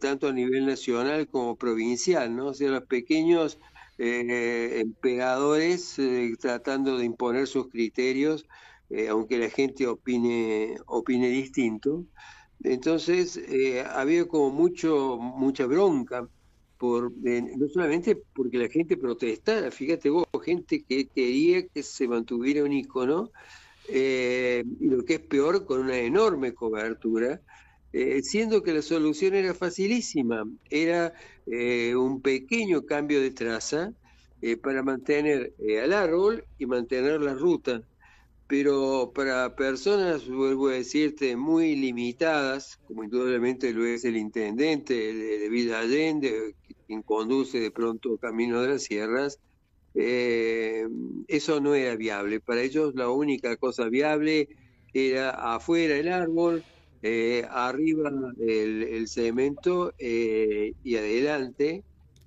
Speaker 7: tanto a nivel nacional como provincial, ¿no? O sea, los pequeños emperadores tratando de imponer sus criterios, aunque la gente opine distinto. Entonces, había como mucha bronca, no solamente porque la gente protestara, fíjate vos, gente que quería que se mantuviera un ícono, y lo que es peor, con una enorme cobertura, siendo que la solución era facilísima, era un pequeño cambio de traza para mantener al árbol y mantener la ruta. Pero para personas, vuelvo a decirte, muy limitadas, como indudablemente lo es el intendente de Villa Allende, quien conduce de pronto Camino de las Sierras, eso no era viable. Para ellos la única cosa viable era afuera el árbol, arriba el cemento, y adelante,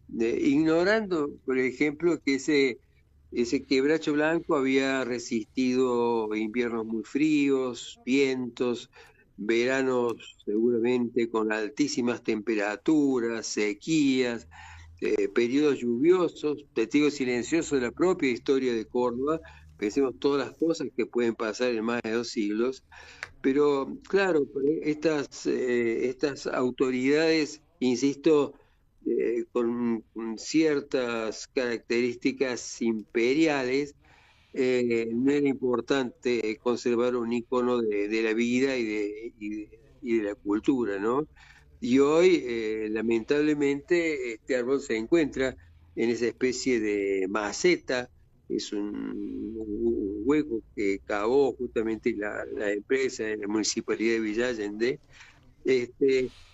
Speaker 7: ignorando, por ejemplo, que ese quebracho blanco había resistido inviernos muy fríos, vientos, veranos seguramente con altísimas temperaturas, sequías, periodos lluviosos, testigos silenciosos de la propia historia de Córdoba. Pensemos todas las cosas que pueden pasar en más de 2 siglos. Pero claro, estas autoridades, insisto, con ciertas características imperiales, no era importante conservar un icono de la vida y de la cultura, ¿no? Y hoy, lamentablemente, este árbol se encuentra en esa especie de maceta. Es un hueco que cavó justamente la empresa en la municipalidad de Villa Allende,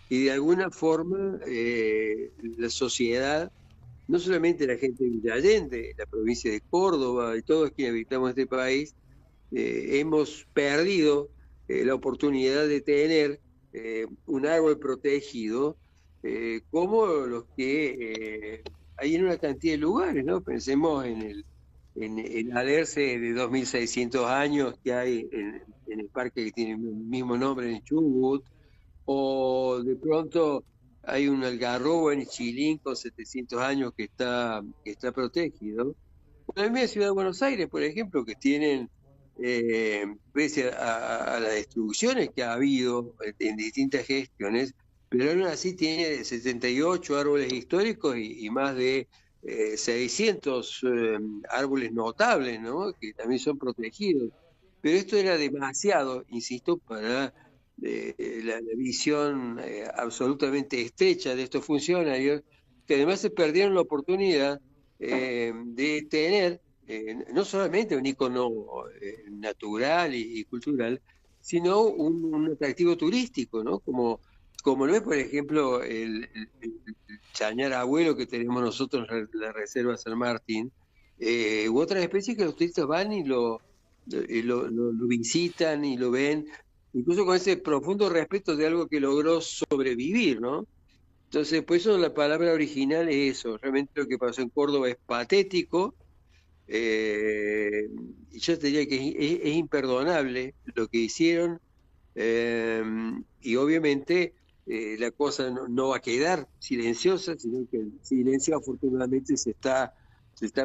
Speaker 7: y de alguna forma la sociedad, no solamente la gente de Villa Allende, la provincia de Córdoba y todos quienes habitamos este país, hemos perdido la oportunidad de tener un árbol protegido, como los que hay en una cantidad de lugares, ¿no? Pensemos en el Alerce de 2.600 años que hay en el parque que tiene el mismo nombre en Chubut, o de pronto hay un algarrobo en Chilín con 700 años que está protegido. En la misma ciudad de Buenos Aires, por ejemplo, que tienen, pese a las destrucciones que ha habido en distintas gestiones, pero aún así tiene 78 árboles históricos y más de 600 árboles notables, ¿no? Que también son protegidos. Pero esto era demasiado, insisto, para la visión absolutamente estrecha de estos funcionarios, que además se perdieron la oportunidad de tener no solamente un icono natural y cultural, sino un atractivo turístico, ¿no? Como lo es, por ejemplo, el chañar abuelo que tenemos nosotros en la Reserva San Martín, u otras especies que los turistas van y lo visitan y lo ven, incluso con ese profundo respeto de algo que logró sobrevivir, ¿no? Entonces, por eso la palabra original es eso. Realmente lo que pasó en Córdoba es patético, y yo te diría que es imperdonable lo que hicieron, y obviamente la cosa no va a quedar silenciosa, sino que el silencio afortunadamente se está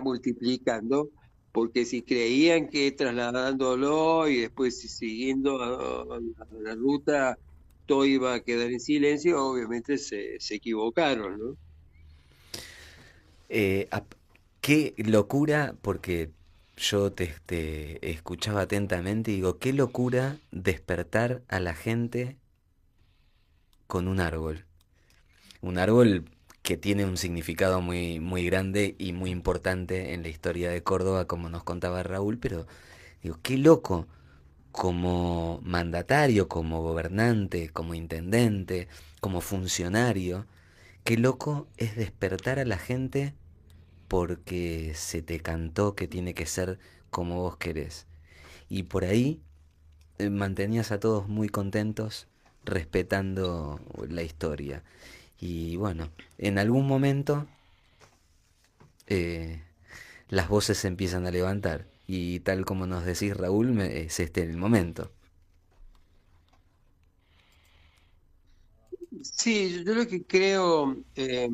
Speaker 7: multiplicando, porque si creían que trasladándolo y después siguiendo a la ruta todo iba a quedar en silencio, obviamente se equivocaron, ¿no?
Speaker 2: Qué locura, porque yo te escuchaba atentamente y digo, qué locura despertar a la gente con un árbol. Un árbol que tiene un significado muy, muy grande y muy importante en la historia de Córdoba, como nos contaba Raúl, pero digo, qué loco como mandatario, como gobernante, como intendente, como funcionario, qué loco es despertar a la gente porque se te cantó que tiene que ser como vos querés. Y por ahí mantenías a todos muy contentos, respetando la historia. Y bueno, en algún momento eh, las voces se empiezan a levantar. Y tal como nos decís, Raúl, es este el momento.
Speaker 7: Sí, yo lo que creo es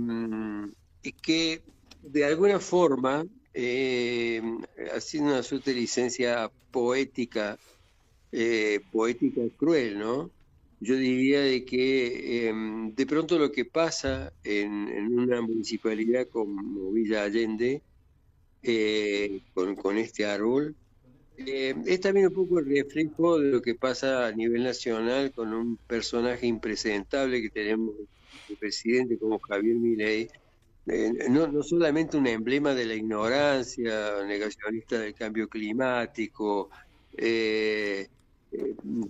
Speaker 7: que de alguna forma, haciendo una suerte de licencia poética, poética cruel, ¿no? Yo diría de que de pronto lo que pasa en una municipalidad como Villa Allende, con este árbol, es también un poco el reflejo de lo que pasa a nivel nacional con un personaje impresentable que tenemos, el presidente como Javier Milei, no solamente un emblema de la ignorancia, negacionista del cambio climático, eh,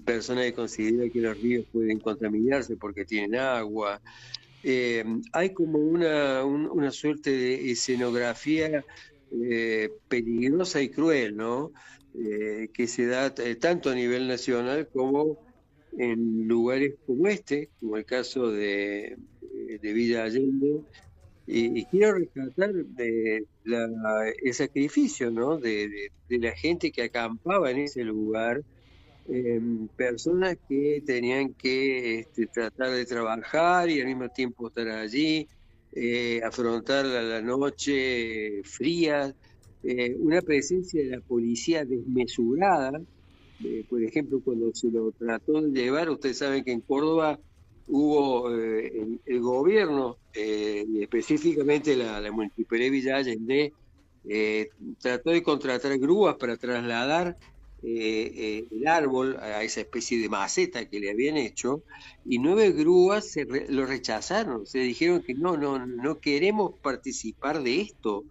Speaker 7: persona que considera que los ríos pueden contaminarse porque tienen agua. Hay como una suerte de escenografía peligrosa y cruel, ¿no? Que se da tanto a nivel nacional como en lugares como este, como el caso de Villa Allende, y quiero rescatar el sacrificio, ¿no? De la gente que acampaba en ese lugar, personas que tenían que tratar de trabajar y al mismo tiempo estar allí, afrontar la noche fría, una presencia de la policía desmesurada. Por ejemplo, cuando se lo trató de llevar, ustedes saben que en Córdoba hubo el gobierno, y específicamente la Municipalidad de Villa Allende, trató de contratar grúas para trasladar el árbol a esa especie de maceta que le habían hecho, y 9 grúas lo rechazaron, se dijeron que no queremos participar de esto.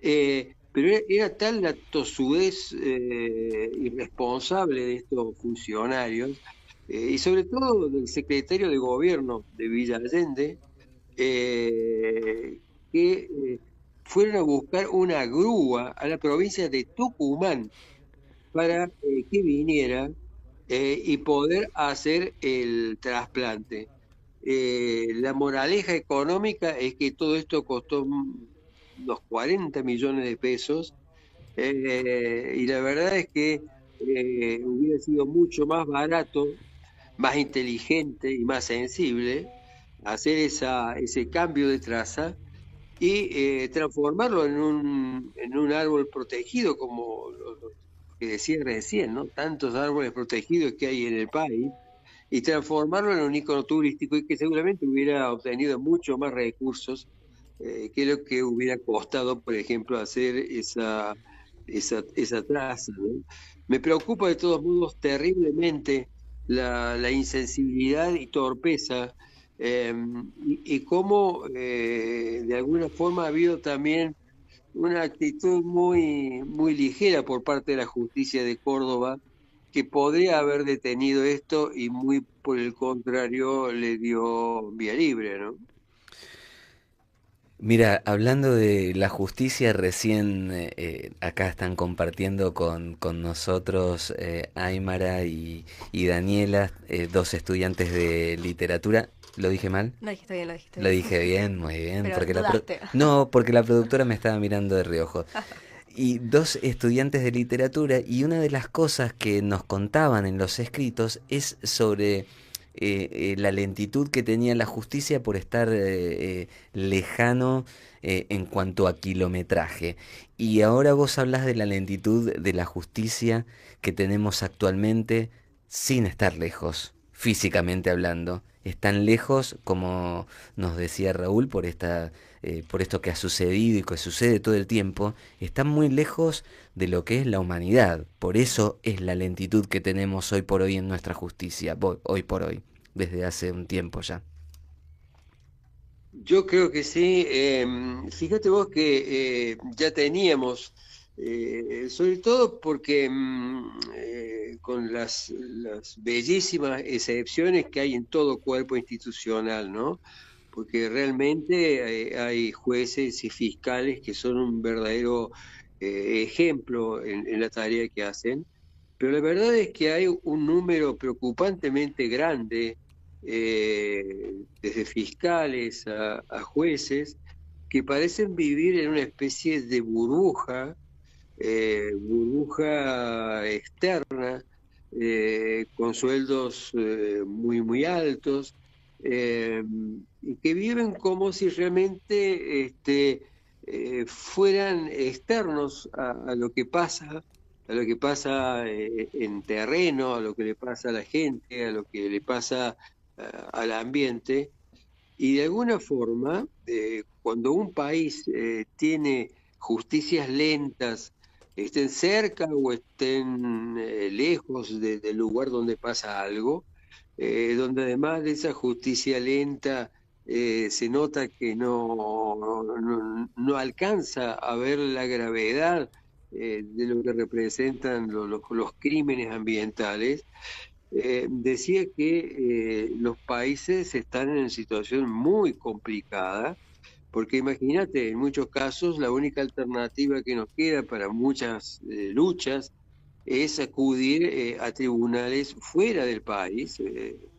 Speaker 7: Pero era tal la tosudez irresponsable de estos funcionarios, y sobre todo del secretario de gobierno de Villa Allende, que fueron a buscar una grúa a la provincia de Tucumán para que viniera y poder hacer el trasplante. La moraleja económica es que todo esto costó unos 40 millones de pesos, y la verdad es que hubiera sido mucho más barato, más inteligente y más sensible hacer ese cambio de traza y transformarlo en un árbol protegido, como lo que decía recién, ¿no? Tantos árboles protegidos que hay en el país, y transformarlo en un icono turístico y que seguramente hubiera obtenido mucho más recursos que lo que hubiera costado, por ejemplo, hacer esa traza, ¿no? Me preocupa de todos modos terriblemente la insensibilidad y torpeza, y cómo de alguna forma ha habido también una actitud muy ligera por parte de la justicia de Córdoba, que podría haber detenido esto y muy por el contrario le dio vía libre, ¿no?
Speaker 2: Mira, hablando de la justicia, recién acá están compartiendo con nosotros Aymara y Daniela, dos estudiantes de literatura. ¿Lo dije mal?
Speaker 4: Lo dijiste bien, lo dijiste
Speaker 2: Lo
Speaker 4: bien.
Speaker 2: dije bien, muy bien.
Speaker 4: Pero
Speaker 2: Porque
Speaker 4: dudaste.
Speaker 2: No, porque la productora me estaba mirando de reojo. Y dos estudiantes de literatura, y una de las cosas que nos contaban en los escritos es sobre la lentitud que tenía la justicia por estar lejano en cuanto a kilometraje. Y ahora vos hablas de la lentitud de la justicia que tenemos actualmente sin estar lejos, físicamente hablando. Están lejos, como nos decía Raúl, por esto que ha sucedido y que sucede todo el tiempo, están muy lejos de lo que es la humanidad. Por eso es la lentitud que tenemos hoy por hoy en nuestra justicia, hoy por hoy, desde hace un tiempo ya.
Speaker 7: Yo creo que sí. Fíjate vos que ya teníamos Sobre todo porque con las bellísimas excepciones que hay en todo cuerpo institucional, ¿no? Porque realmente hay jueces y fiscales que son un verdadero ejemplo en la tarea que hacen, pero la verdad es que hay un número preocupantemente grande, desde fiscales a jueces, que parecen vivir en una especie de burbuja externa, con sueldos muy altos, eh, y que viven como si realmente fueran externos a lo que pasa en terreno, a lo que le pasa a la gente, a lo que le pasa al ambiente. Y de alguna forma, cuando un país tiene justicias lentas, estén cerca o estén lejos del lugar donde pasa algo, donde además de esa justicia lenta se nota que no alcanza a ver la gravedad de lo que representan los crímenes ambientales. Decía que los países están en una situación muy complicada, porque imagínate, en muchos casos la única alternativa que nos queda para muchas luchas es acudir a tribunales fuera del país,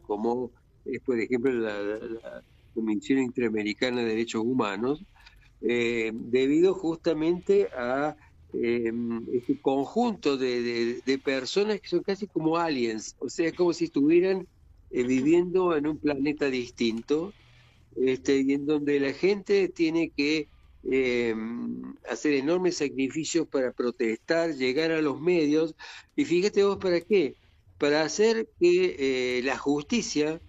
Speaker 7: como es por ejemplo la Comisión Interamericana de Derechos Humanos, debido justamente a este conjunto de personas que son casi como aliens, o sea, es como si estuvieran viviendo en un planeta distinto, y en donde la gente tiene que hacer enormes sacrificios para protestar, llegar a los medios, y fíjate vos para qué, para hacer que la justicia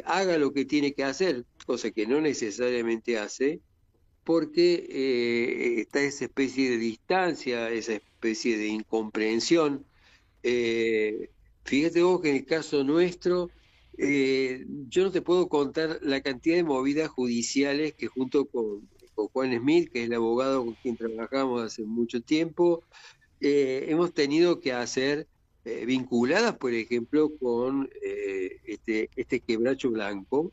Speaker 7: haga lo que tiene que hacer, cosa que no necesariamente hace, porque está esa especie de distancia, esa especie de incomprensión. Eh, Fíjate vos que en el caso nuestro, yo no te puedo contar la cantidad de movidas judiciales que junto con Juan Smith, que es el abogado con quien trabajamos hace mucho tiempo, hemos tenido que hacer, vinculadas, por ejemplo, con este quebracho blanco,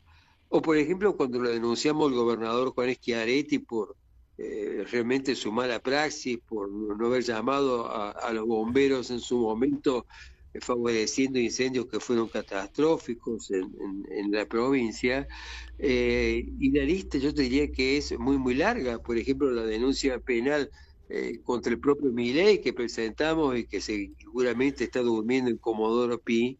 Speaker 7: o por ejemplo cuando lo denunciamos al gobernador Juan Schiaretti por realmente su mala praxis, por no haber llamado a los bomberos en su momento, favoreciendo incendios que fueron catastróficos en la provincia. Y la lista yo te diría que es muy larga. Por ejemplo, la denuncia penal contra el propio Milei que presentamos y que seguramente está durmiendo en Comodoro Pi,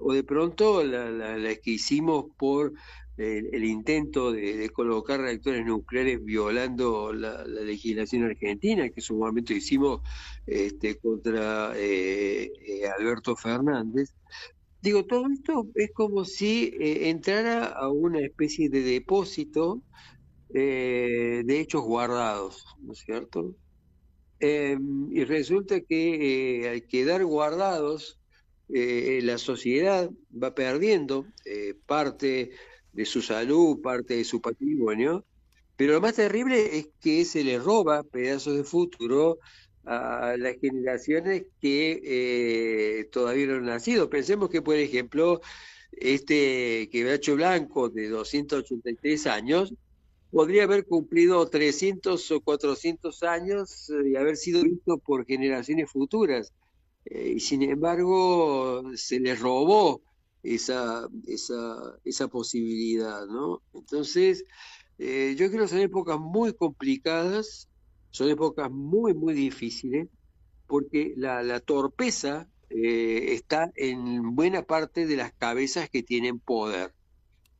Speaker 7: o de pronto la que hicimos por el intento de colocar reactores nucleares violando la legislación argentina, que en su momento hicimos contra Alberto Fernández. Digo, todo esto es como si entrara a una especie de depósito de hechos guardados, ¿no es cierto? Y resulta que al quedar guardados, la sociedad va perdiendo parte de su salud, parte de su patrimonio, pero lo más terrible es que se le roba pedazos de futuro a las generaciones que todavía no han nacido. Pensemos que, por ejemplo, este quebracho blanco de 283 años podría haber cumplido 300 o 400 años y haber sido visto por generaciones futuras. Y sin embargo, se les robó esa posibilidad, ¿no? Entonces, yo creo que son épocas muy complicadas, son épocas muy difíciles, porque la torpeza está en buena parte de las cabezas que tienen poder.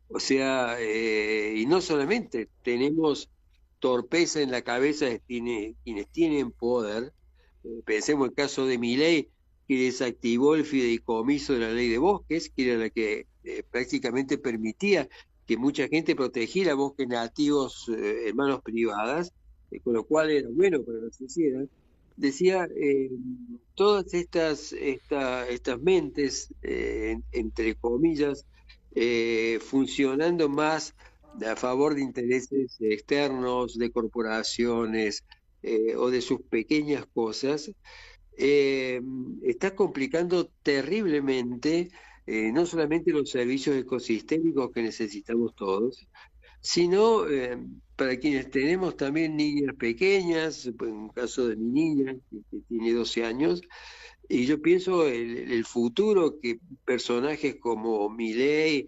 Speaker 7: O sea, y no solamente tenemos torpeza en la cabeza de quienes tienen poder, pensemos el caso de Milei, que desactivó el fideicomiso de la ley de bosques, que era la que prácticamente permitía que mucha gente protegiera bosques nativos en manos privadas, con lo cual era bueno para la sociedad. Decía, todas estas mentes, entre comillas, funcionando más a favor de intereses externos, de corporaciones, o de sus pequeñas cosas, está complicando terriblemente no solamente los servicios ecosistémicos que necesitamos todos, sino para quienes tenemos también niñas pequeñas, en un caso de mi niña, que tiene 12 años, y yo pienso el futuro que personajes como Milei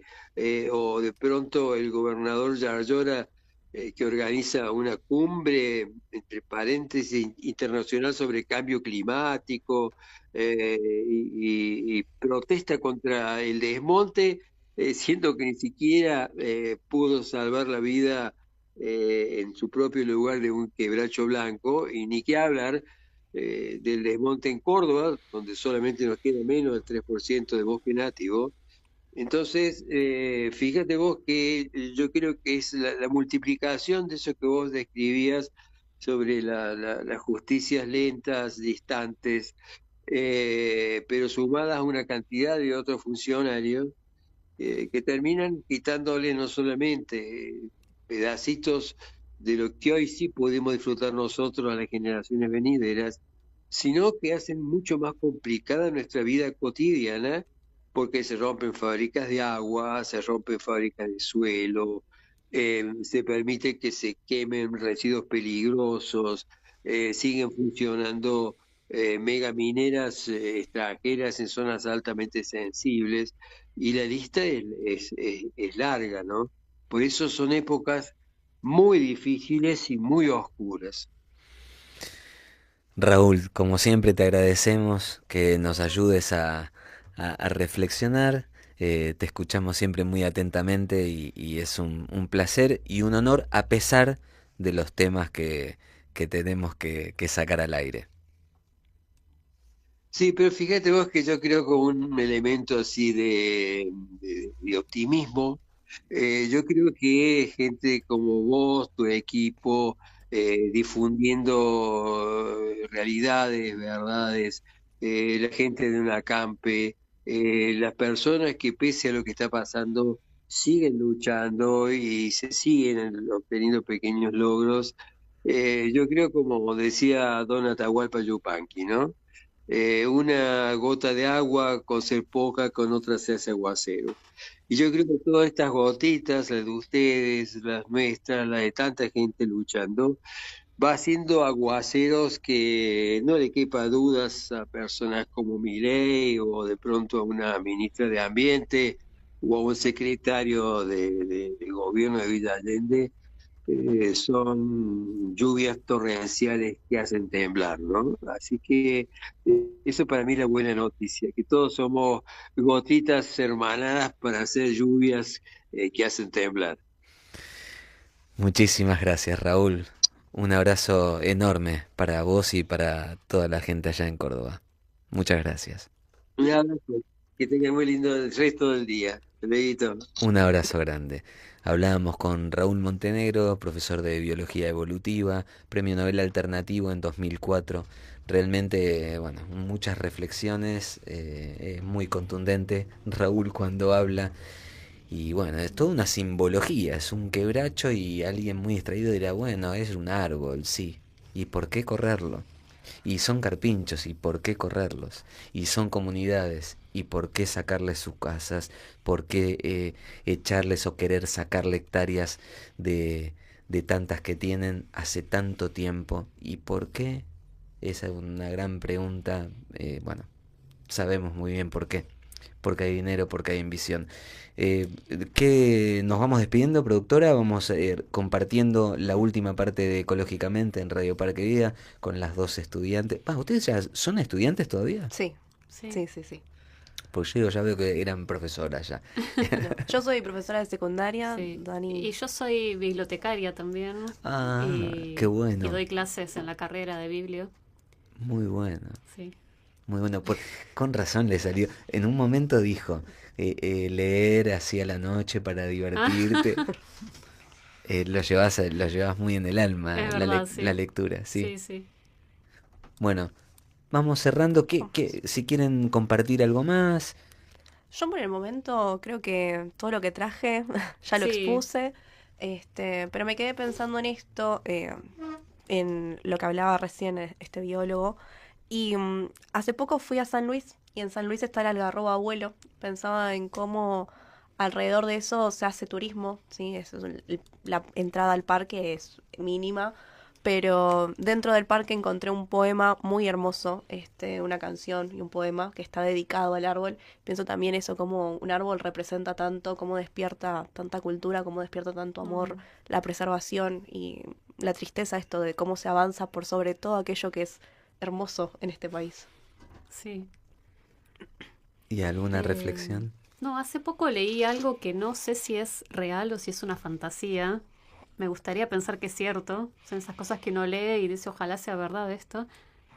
Speaker 7: o de pronto el gobernador Yarlora, que organiza una cumbre, entre paréntesis, internacional sobre cambio climático y protesta contra el desmonte, siendo que ni siquiera pudo salvar la vida en su propio lugar de un quebracho blanco, y ni qué hablar del desmonte en Córdoba, donde solamente nos queda menos del 3% de bosque nativo. Entonces, fíjate vos que yo creo que es la multiplicación de eso que vos describías sobre las justicias lentas, distantes, pero sumadas a una cantidad de otros funcionarios que terminan quitándole no solamente pedacitos de lo que hoy sí podemos disfrutar nosotros a las generaciones venideras, sino que hacen mucho más complicada nuestra vida cotidiana, porque se rompen fábricas de agua, se rompen fábricas de suelo, se permite que se quemen residuos peligrosos, siguen funcionando megamineras extranjeras en zonas altamente sensibles, y la lista es larga, ¿no? Por eso son épocas muy difíciles y muy oscuras.
Speaker 2: Raúl, como siempre te agradecemos que nos ayudes a reflexionar. Te escuchamos siempre muy atentamente y es un placer y un honor a pesar de los temas que tenemos que sacar al aire.
Speaker 7: Sí, pero fíjate vos que yo creo como un elemento así de optimismo. Yo creo que gente como vos, tu equipo, difundiendo realidades, verdades, la gente de una campe, las personas que pese a lo que está pasando siguen luchando y se siguen obteniendo pequeños logros. Yo creo, como decía Don Atahualpa Yupanqui, ¿no? Una gota de agua, con ser poca, con otra se hace aguacero. Y yo creo que todas estas gotitas, las de ustedes, las nuestras, las de tanta gente luchando, va haciendo aguaceros que no le quepa dudas a personas como Milei o de pronto a una ministra de Ambiente o a un secretario de gobierno de Villa Allende. Son lluvias torrenciales que hacen temblar, ¿no? Así que eso para mí es la buena noticia, que todos somos gotitas hermanadas para hacer lluvias que hacen temblar.
Speaker 2: Muchísimas gracias, Raúl. Un abrazo enorme para vos y para toda la gente allá en Córdoba. Muchas gracias.
Speaker 7: Un abrazo, que tengan muy lindo el resto del día. Leito.
Speaker 2: Un abrazo grande. Hablábamos con Raúl Montenegro, profesor de Biología Evolutiva, Premio Nobel Alternativo en 2004. Realmente, bueno, muchas reflexiones, es muy contundente Raúl cuando habla. Y bueno, es toda una simbología, es un quebracho y alguien muy distraído dirá, bueno, es un árbol, sí. ¿Y por qué correrlo? Y son carpinchos, ¿y por qué correrlos? Y son comunidades, ¿y por qué sacarles sus casas? ¿Por qué echarles o querer sacarle hectáreas de tantas que tienen hace tanto tiempo? ¿Y por qué? Esa es una gran pregunta. Bueno, sabemos muy bien por qué. Porque hay dinero, porque hay ambición. ¿Qué nos vamos despidiendo, productora? Vamos compartiendo la última parte de Ecológicamente en Radio Parque Vida con las dos estudiantes. ¿Ustedes ya son estudiantes todavía?
Speaker 4: Sí,
Speaker 5: Sí.
Speaker 4: sí, sí, sí.
Speaker 2: Pues yo ya veo que eran profesoras ya.
Speaker 4: No, yo soy profesora de secundaria,
Speaker 5: Sí.
Speaker 4: Dani.
Speaker 5: Y yo soy bibliotecaria también.
Speaker 2: Ah,
Speaker 5: y,
Speaker 2: qué bueno.
Speaker 5: Y doy clases en la carrera de biblio.
Speaker 2: Muy bueno.
Speaker 5: Sí.
Speaker 2: Muy bueno. Con razón le salió. En un momento dijo, leer así a la noche para divertirte. Lo llevas muy en el alma,
Speaker 5: Es verdad, sí.
Speaker 2: la lectura, sí.
Speaker 5: Sí, sí.
Speaker 2: Bueno, vamos cerrando. Si quieren compartir algo más.
Speaker 4: Yo por el momento creo que todo lo que traje ya lo
Speaker 5: Sí.
Speaker 4: expuse, pero me quedé pensando en esto. en lo que hablaba recién este biólogo. Y hace poco fui a San Luis, y en San Luis está el algarrobo abuelo. Pensaba en cómo alrededor de eso se hace turismo, ¿sí? La entrada al parque es mínima, pero dentro del parque encontré un poema muy hermoso, una canción y un poema que está dedicado al árbol. Pienso también eso, como un árbol representa tanto, cómo despierta tanta cultura, cómo despierta tanto amor, la preservación y la tristeza, esto de cómo se avanza por sobre todo aquello que es hermoso en este país.
Speaker 5: Sí.
Speaker 2: ¿Y alguna reflexión?
Speaker 5: No, hace poco leí algo que no sé si es real o si es una fantasía. Me gustaría pensar que es cierto. Son esas cosas que uno lee y dice ojalá sea verdad esto.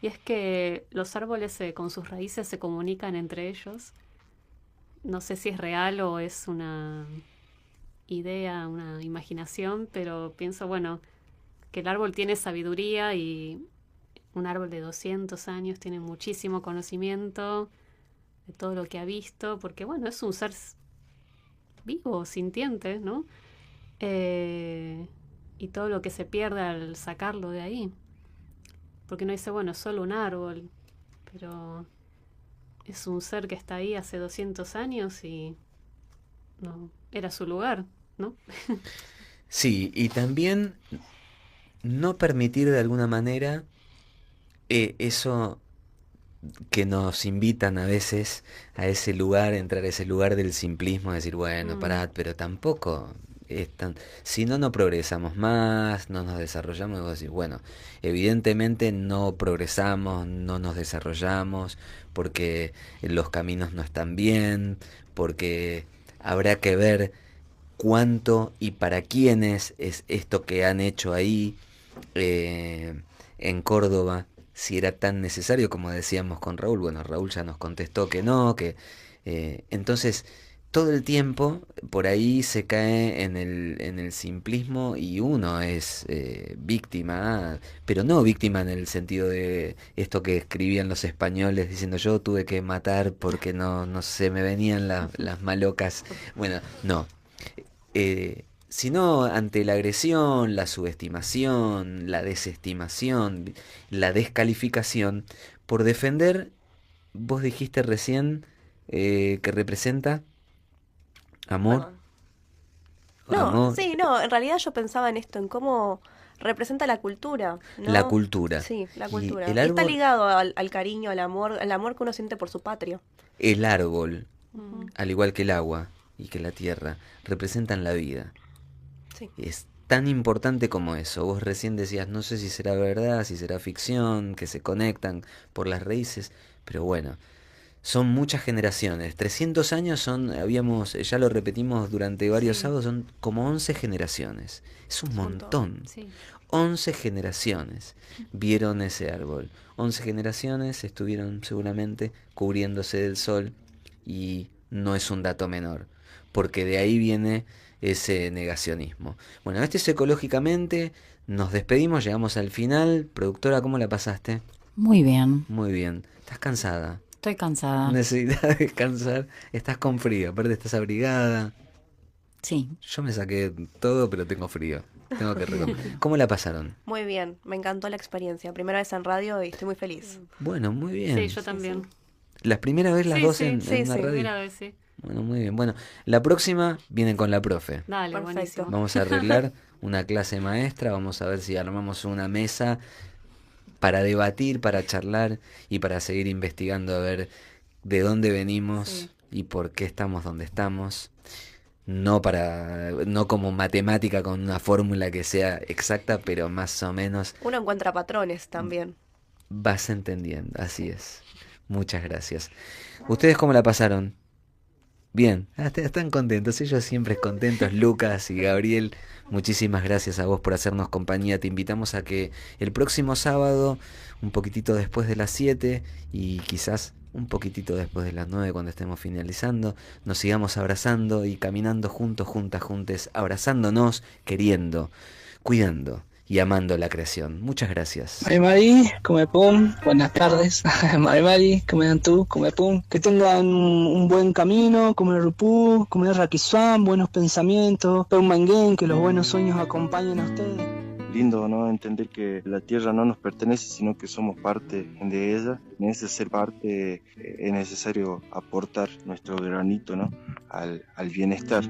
Speaker 5: Y es que los árboles con sus raíces se comunican entre ellos. No sé si es real o es una idea, una imaginación, pero pienso, bueno, que el árbol tiene sabiduría y un árbol de 200 años tiene muchísimo conocimiento de todo lo que ha visto, porque bueno, es un ser vivo, sintiente, ¿no? Y todo lo que se pierde al sacarlo de ahí. Porque uno dice, bueno, es solo un árbol, pero es un ser que está ahí hace 200 años y no era su lugar, ¿no?
Speaker 2: Sí, y también no permitir de alguna manera eso que nos invitan a veces a ese lugar, entrar a ese lugar del simplismo, decir, bueno, pará, pero tampoco es tan... Si no, no progresamos más, no nos desarrollamos, y vos decís, bueno, evidentemente no progresamos, no nos desarrollamos, porque los caminos no están bien, porque habrá que ver cuánto y para quiénes es esto que han hecho ahí en Córdoba, si era tan necesario como decíamos con Raúl. Bueno, Raúl ya nos contestó que no, que entonces todo el tiempo por ahí se cae en el simplismo y uno es víctima, pero no víctima en el sentido de esto que escribían los españoles diciendo yo tuve que matar porque no se me venían las malocas. Bueno, no. Sino ante la agresión, la subestimación, la desestimación, la descalificación, por defender, vos dijiste recién que representa amor.
Speaker 4: No,
Speaker 2: Amor.
Speaker 4: sí, no, en realidad yo pensaba en esto, en cómo representa la cultura, ¿no?
Speaker 2: La cultura.
Speaker 4: Sí, la
Speaker 2: Y
Speaker 4: cultura.
Speaker 2: el
Speaker 4: Y está
Speaker 2: árbol,
Speaker 4: ligado al cariño, al amor que uno siente por su patria.
Speaker 2: el árbol, al igual que el agua y que la tierra, representan la vida.
Speaker 4: Sí.
Speaker 2: Es tan importante como eso. Vos recién decías, no sé si será verdad, si será ficción, que se conectan por las raíces, pero bueno, son muchas generaciones. 300 años son, ya lo repetimos durante varios sábados, son como 11 generaciones. Es un montón.
Speaker 5: Sí.
Speaker 2: 11 generaciones vieron ese árbol. 11 generaciones estuvieron seguramente cubriéndose del sol y no es un dato menor, porque de ahí viene ese negacionismo. Bueno, esto es Ecológicamente, nos despedimos, llegamos al final. Productora, ¿cómo la pasaste?
Speaker 3: Muy bien,
Speaker 2: Muy bien. ¿Estás cansada?
Speaker 3: estoy cansada.
Speaker 2: ¿Necesitas descansar? ¿Estás con frío? Aparte estás abrigada.
Speaker 3: Sí,
Speaker 2: Yo me saqué todo, pero tengo frío. Tengo que reconocer. ¿Cómo la pasaron?
Speaker 4: Muy bien, me encantó la experiencia. Primera vez en radio y estoy muy feliz.
Speaker 2: Bueno, muy bien.
Speaker 5: Sí, yo también.
Speaker 2: ¿La primera vez las
Speaker 5: Sí,
Speaker 2: dos
Speaker 5: sí,
Speaker 2: en
Speaker 4: sí,
Speaker 2: una
Speaker 4: sí,
Speaker 2: radio?
Speaker 5: Primera vez, sí.
Speaker 2: Bueno, muy bien. Bueno, la próxima vienen con la profe.
Speaker 5: Dale,
Speaker 4: Perfecto.
Speaker 5: buenísimo.
Speaker 2: Vamos a arreglar una clase maestra, vamos a ver si armamos una mesa para debatir, para charlar y para seguir investigando a ver de dónde venimos y por qué estamos donde estamos. No como matemática con una fórmula que sea exacta, pero más o menos
Speaker 4: Uno encuentra patrones también.
Speaker 2: vas entendiendo. Así es. Muchas gracias. ¿Ustedes cómo la pasaron? Bien, están contentos, ellos siempre contentos, Lucas y Gabriel, muchísimas gracias a vos por hacernos compañía. Te invitamos a que el próximo sábado, un poquitito después de las 7 y quizás un poquitito después de las 9 cuando estemos finalizando, nos sigamos abrazando y caminando juntos, juntas, juntes, abrazándonos, queriendo, cuidando y amando la creación. Muchas gracias.
Speaker 1: Mari Mari, come pum, buenas tardes. Mari Mari, come dan tú, come pum. Que tengan un buen camino, come rupú, come raquisuán, buenos pensamientos, peum manguén, que los buenos sueños acompañen a ustedes.
Speaker 8: lindo, ¿no? Entender que la tierra no nos pertenece, sino que somos parte de ella. En ese ser parte es necesario aportar nuestro granito, ¿no? al bienestar.